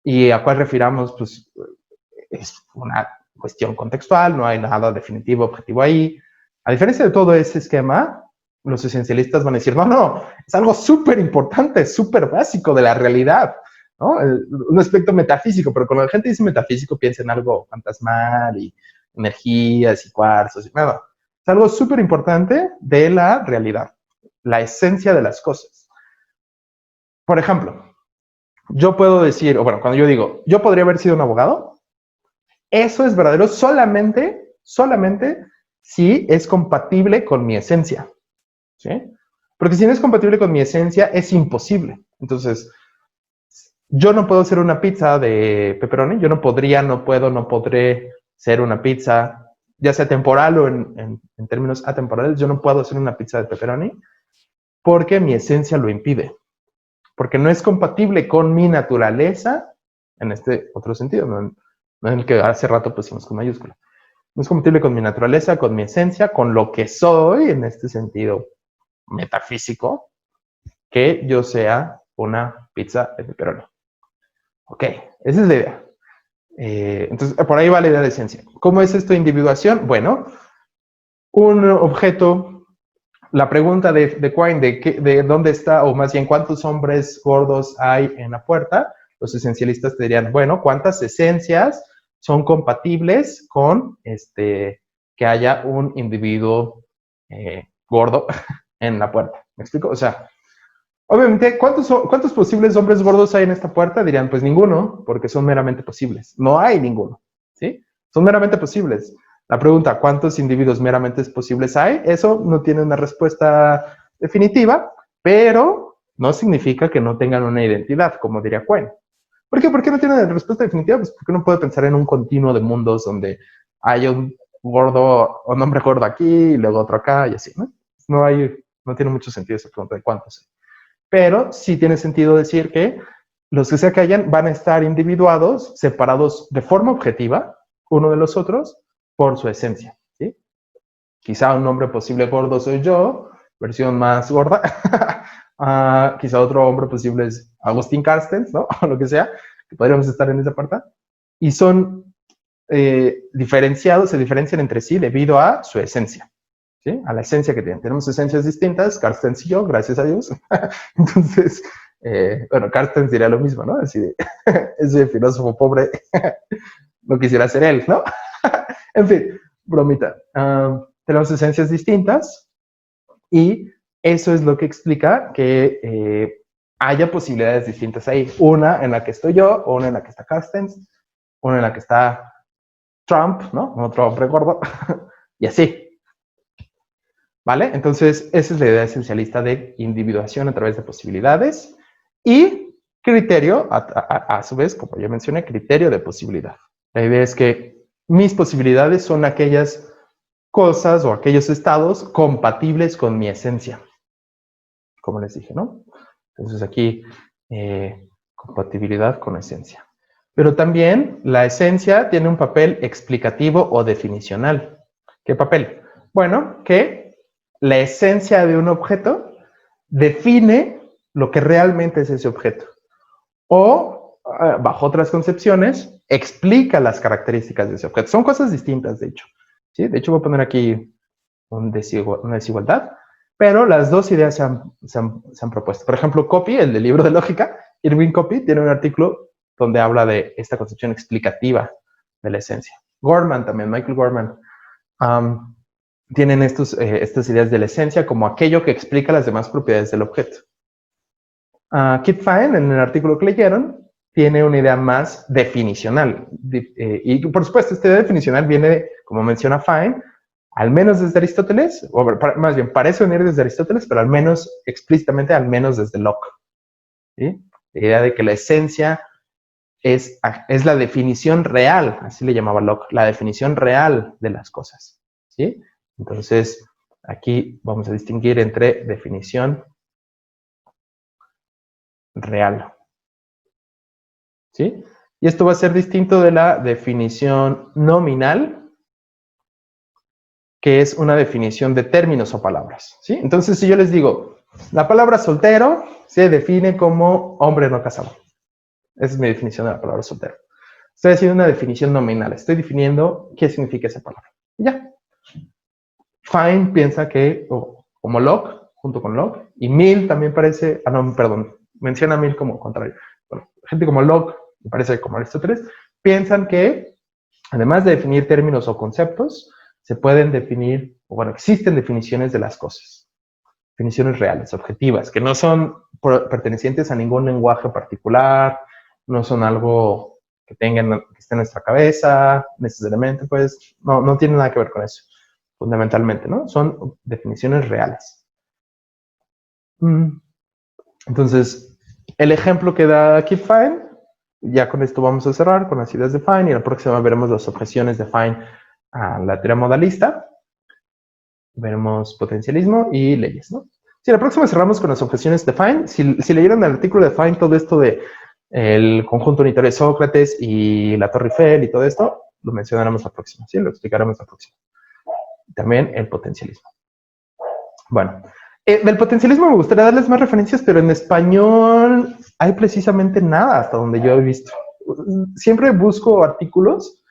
y a cuál refiramos, pues, es una cuestión contextual, no hay nada definitivo, objetivo ahí. A diferencia de todo ese esquema, los esencialistas van a decir, no, es algo súper importante, súper básico de la realidad, ¿no? Un aspecto metafísico, pero cuando la gente dice metafísico piensa en algo fantasmal y energías y cuarzos, y nada. Es algo súper importante de la realidad, la esencia de las cosas. Por ejemplo, yo puedo decir, o bueno, cuando yo digo, yo podría haber sido un abogado, eso es verdadero solamente si es compatible con mi esencia, ¿sí? Porque si no es compatible con mi esencia, es imposible. Entonces, yo no puedo hacer una pizza de pepperoni, yo no podré ser una pizza, ya sea temporal o en términos atemporales, yo no puedo hacer una pizza de pepperoni porque mi esencia lo impide. Porque no es compatible con mi naturaleza, en este otro sentido, no en el que hace rato pusimos con mayúscula. No es compatible con mi naturaleza, con mi esencia, con lo que soy, en este sentido metafísico, que yo sea una pizza de pepperoni. Ok, esa es la idea. Entonces, por ahí va la idea de esencia. ¿Cómo es esto de individuación? Bueno, un objeto, la pregunta de Quine de dónde está, o más bien cuántos hombres gordos hay en la puerta, los esencialistas te dirían, bueno, ¿cuántas esencias son compatibles con que haya un individuo gordo en la puerta? ¿Me explico? O sea, obviamente, ¿cuántos posibles hombres gordos hay en esta puerta? Dirían, pues ninguno, porque son meramente posibles. No hay ninguno, ¿sí? Son meramente posibles. La pregunta, ¿cuántos individuos meramente posibles hay? Eso no tiene una respuesta definitiva, pero no significa que no tengan una identidad, como diría Quine. ¿Por qué? ¿Por qué no tiene una respuesta definitiva? Pues porque uno puede pensar en un continuo de mundos donde hay un hombre gordo aquí, y luego otro acá, y así, ¿no? No tiene mucho sentido esa pregunta de cuántos hay. Pero sí tiene sentido decir que los que se callan van a estar individuados, separados de forma objetiva, uno de los otros, por su esencia, ¿sí? Quizá un hombre posible gordo soy yo, versión más gorda. Quizá otro hombre posible es Agustín Carstens, ¿no? O lo que sea, que podríamos estar en esa parte. Y son diferenciados, se diferencian entre sí debido a su esencia, ¿sí? A la esencia que tienen. Tenemos esencias distintas, Carstens y yo, gracias a Dios. Entonces, bueno, Carstens diría lo mismo, ¿no? Así de, ese filósofo pobre no quisiera ser él, ¿no? En fin, bromita. Tenemos esencias distintas y eso es lo que explica que haya posibilidades distintas ahí. Una en la que estoy yo, una en la que está Carstens, una en la que está Trump, ¿no? Otro hombre gordo, y así. ¿Vale? Entonces, esa es la idea esencialista de individuación a través de posibilidades y criterio, a su vez, como ya mencioné, criterio de posibilidad. La idea es que mis posibilidades son aquellas cosas o aquellos estados compatibles con mi esencia, como les dije, ¿no? Entonces aquí, compatibilidad con esencia. Pero también la esencia tiene un papel explicativo o definicional. ¿Qué papel? Bueno, que la esencia de un objeto define lo que realmente es ese objeto. O, bajo otras concepciones, explica las características de ese objeto. Son cosas distintas, de hecho. ¿Sí? De hecho, voy a poner aquí una desigualdad, pero las dos ideas se han propuesto. Por ejemplo, Copy, el del libro de lógica, Irving Copy, tiene un artículo donde habla de esta concepción explicativa de la esencia. Gorman también, Michael Gorman, tienen estas ideas de la esencia como aquello que explica las demás propiedades del objeto. Kip Fine, en el artículo que leyeron, tiene una idea más definicional. Y por supuesto, esta idea definicional viene, como menciona Fine, al menos desde Aristóteles, o más bien parece venir desde Aristóteles, pero al menos explícitamente, al menos desde Locke. ¿Sí? La idea de que la esencia es la definición real, así le llamaba Locke, la definición real de las cosas. ¿Sí? Entonces, aquí vamos a distinguir entre definición real. ¿Sí? Y esto va a ser distinto de la definición nominal, que es una definición de términos o palabras. ¿Sí? Entonces, si yo les digo, la palabra soltero se define como hombre no casado. Esa es mi definición de la palabra soltero. Estoy haciendo una definición nominal. Estoy definiendo qué significa esa palabra. Ya. Fine piensa que, como Locke, junto con Locke, y Mill también parece, no, perdón, menciona a Mill como contrario. Bueno, gente como Locke, me parece como Aristóteles, piensan que, además de definir términos o conceptos, se pueden definir, o bueno, existen definiciones de las cosas. Definiciones reales, objetivas, que no son pertenecientes a ningún lenguaje particular, no son algo que esté en nuestra cabeza, necesariamente, pues, no tiene nada que ver con eso, fundamentalmente, ¿no? Son definiciones reales. Entonces, el ejemplo que da Kip Fine, ya con esto vamos a cerrar con las ideas de Fine, y la próxima veremos las objeciones de Fine a la teoría modalista. Veremos potencialismo y leyes, ¿no? Sí, la próxima cerramos con las objeciones de Fine. Si leyeron el artículo de Fine, todo esto de el conjunto unitario de Sócrates y la Torre Eiffel y todo esto, lo mencionaremos la próxima, ¿sí? Lo explicaremos la próxima. También el potencialismo. Bueno, del potencialismo me gustaría darles más referencias, pero en español hay precisamente nada hasta donde yo he visto. Siempre busco artículos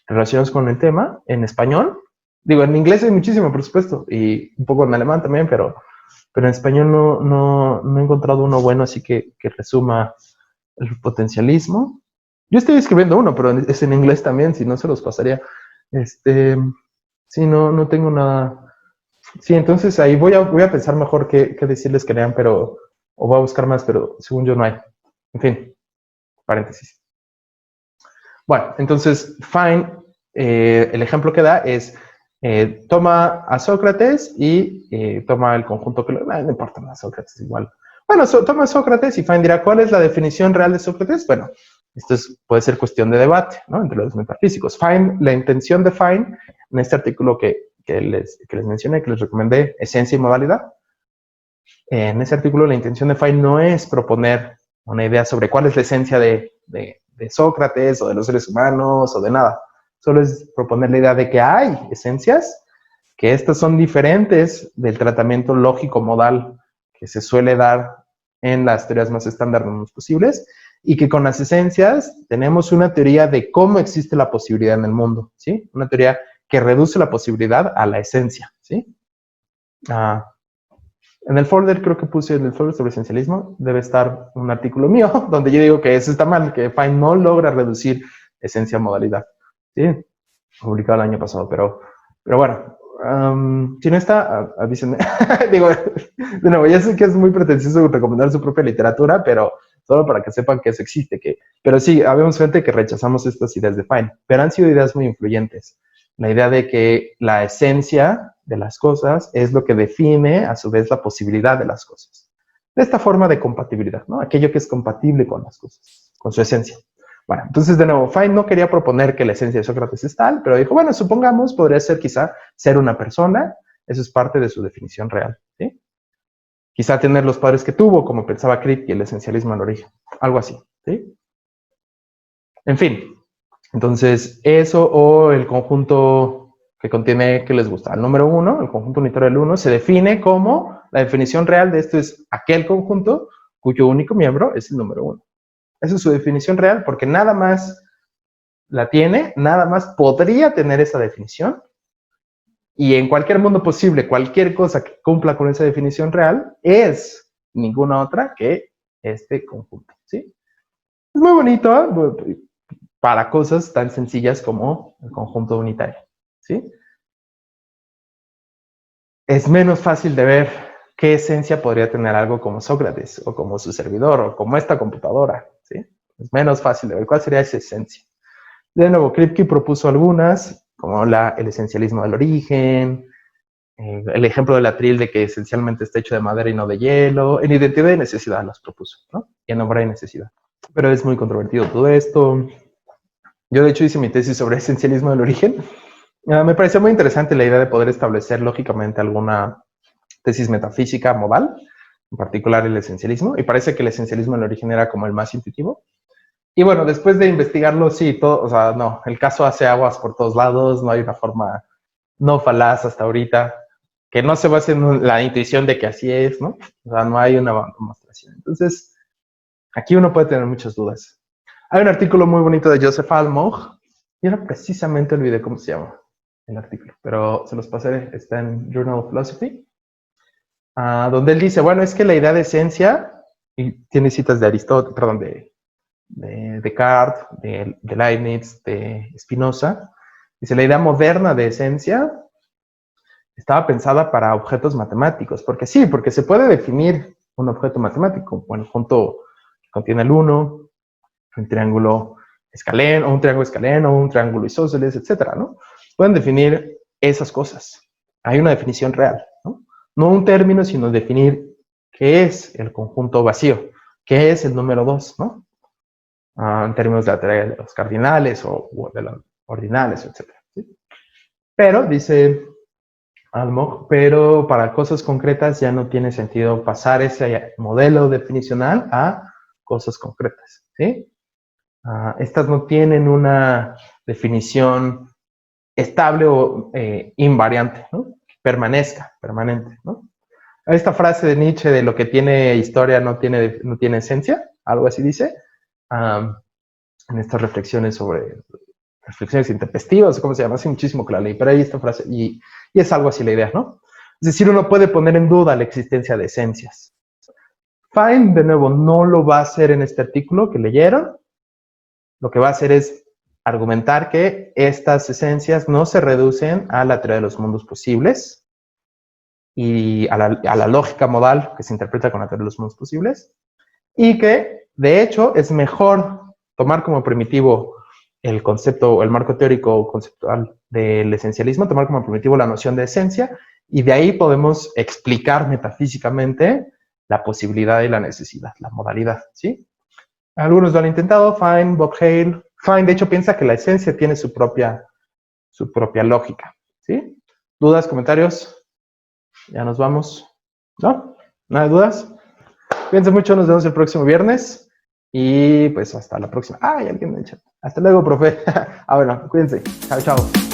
relacionados con el tema en español. Digo, en inglés hay muchísimo, por supuesto, y un poco en alemán también, pero en español no he encontrado uno bueno, así que resuma el potencialismo. Yo estoy escribiendo uno, pero es en inglés también, si no se los pasaría. Sí, no tengo nada. Sí, entonces ahí voy a pensar mejor qué decirles que lean, o voy a buscar más, pero según yo no hay. En fin, paréntesis. Bueno, entonces, Fine, el ejemplo que da es, toma a Sócrates y toma el conjunto que no importa, a Sócrates igual. Bueno, toma a Sócrates y Fine dirá, ¿cuál es la definición real de Sócrates? Bueno, esto puede ser cuestión de debate, ¿no? Entre los metafísicos. Fine, la intención de Fine, en este artículo que les mencioné, que les recomendé, esencia y modalidad, en ese artículo la intención de Fine no es proponer una idea sobre cuál es la esencia de Sócrates o de los seres humanos o de nada. Solo es proponer la idea de que hay esencias, que estas son diferentes del tratamiento lógico-modal que se suele dar en las teorías más estándar posibles, y que con las esencias tenemos una teoría de cómo existe la posibilidad en el mundo, ¿sí? Una teoría que reduce la posibilidad a la esencia, ¿sí? En el folder, creo que puse en el folder sobre esencialismo, debe estar un artículo mío donde yo digo que eso está mal, que Fine no logra reducir esencia a modalidad. ¿Sí? Publicado el año pasado, pero bueno, si no está, avísenme. Digo, de nuevo, ya sé que es muy pretencioso recomendar su propia literatura, pero solo para que sepan que eso existe. Pero sí, habemos gente que rechazamos estas ideas de Fine, pero han sido ideas muy influyentes. La idea de que la esencia de las cosas es lo que define, a su vez, la posibilidad de las cosas. De esta forma de compatibilidad, ¿no? Aquello que es compatible con las cosas, con su esencia. Bueno, entonces, de nuevo, Fine no quería proponer que la esencia de Sócrates es tal, pero dijo, bueno, supongamos, podría ser quizá ser una persona, eso es parte de su definición real, ¿sí? Quizá tener los padres que tuvo, como pensaba Crick y el esencialismo al origen, algo así, ¿sí? En fin, entonces, eso o el conjunto que contiene, ¿qué les gusta? El número 1, el conjunto unitario del 1, se define como, la definición real de esto es aquel conjunto cuyo único miembro es el número 1. Esa es su definición real, porque nada más la tiene, nada más podría tener esa definición, y en cualquier mundo posible, cualquier cosa que cumpla con esa definición real es ninguna otra que este conjunto, ¿sí? Es muy bonito, ¿eh? Para cosas tan sencillas como el conjunto unitario, ¿sí? es menos fácil de ver qué esencia podría tener algo como Sócrates, o como su servidor, o como esta computadora, ¿sí? Es menos fácil de ver cuál sería esa esencia. De nuevo, Kripke propuso algunas, como el esencialismo del origen, el ejemplo del atril de que esencialmente está hecho de madera y no de hielo, en identidad y necesidad los propuso, ¿no? Y en obra y necesidad. Pero es muy controvertido todo esto. Yo, de hecho, hice mi tesis sobre esencialismo del origen. Me pareció muy interesante la idea de poder establecer lógicamente alguna tesis metafísica modal, en particular el esencialismo, y parece que el esencialismo del origen era como el más intuitivo. Y bueno, después de investigarlo, sí, todo, o sea, no, el caso hace aguas por todos lados, no hay una forma no falaz hasta ahorita, que no se base en la intuición de que así es, ¿no? O sea, no hay una demostración. Entonces, aquí uno puede tener muchas dudas. Hay un artículo muy bonito de Joseph Almog, y ahora precisamente olvidé cómo se llama el artículo, pero se los pasaré, está en Journal of Philosophy, donde él dice, bueno, es que la idea de esencia, y tiene citas de Aristóteles, perdón, de Descartes, de Leibniz, de Spinoza, dice, la idea moderna de esencia estaba pensada para objetos matemáticos, porque sí, porque se puede definir un objeto matemático, bueno, junto que contiene el 1, un triángulo escaleno, o un triángulo escaleno, un triángulo isósceles, etcétera, ¿no? Pueden definir esas cosas. Hay una definición real, ¿no? No un término, sino definir qué es el conjunto vacío, qué es el número 2, ¿no? En términos de la teoría de los cardinales o de los ordinales, etcétera, ¿sí? Pero, dice Almog, pero para cosas concretas ya no tiene sentido pasar ese modelo definicional a cosas concretas, ¿sí? Estas no tienen una definición estable o invariante, ¿no? Permanezca, permanente, ¿no? Esta frase de Nietzsche de lo que tiene historia no tiene esencia, algo así dice, en estas reflexiones sobre reflexiones intempestivas, ¿cómo se llama? Hace muchísimo que la leí, pero ahí esta frase, y es algo así la idea, ¿no? Es decir, uno puede poner en duda la existencia de esencias. Fine, de nuevo, no lo va a hacer en este artículo que leyeron. Lo que va a hacer es argumentar que estas esencias no se reducen a la teoría de los mundos posibles y a la lógica modal que se interpreta con la teoría de los mundos posibles, y que, de hecho, es mejor tomar como primitivo el concepto, el marco teórico conceptual del esencialismo, tomar como primitivo la noción de esencia, y de ahí podemos explicar metafísicamente la posibilidad y la necesidad, la modalidad, ¿sí? Algunos lo han intentado, Fine, Bob Hale. Fine, de hecho, piensa que la esencia tiene su propia lógica, ¿sí? ¿Dudas, comentarios? Ya nos vamos. ¿No? ¿Nada de dudas? Cuídense mucho, nos vemos el próximo viernes. Y pues hasta la próxima. Hay alguien en el chat. Hasta luego, profe. Bueno, cuídense. Chao, chao.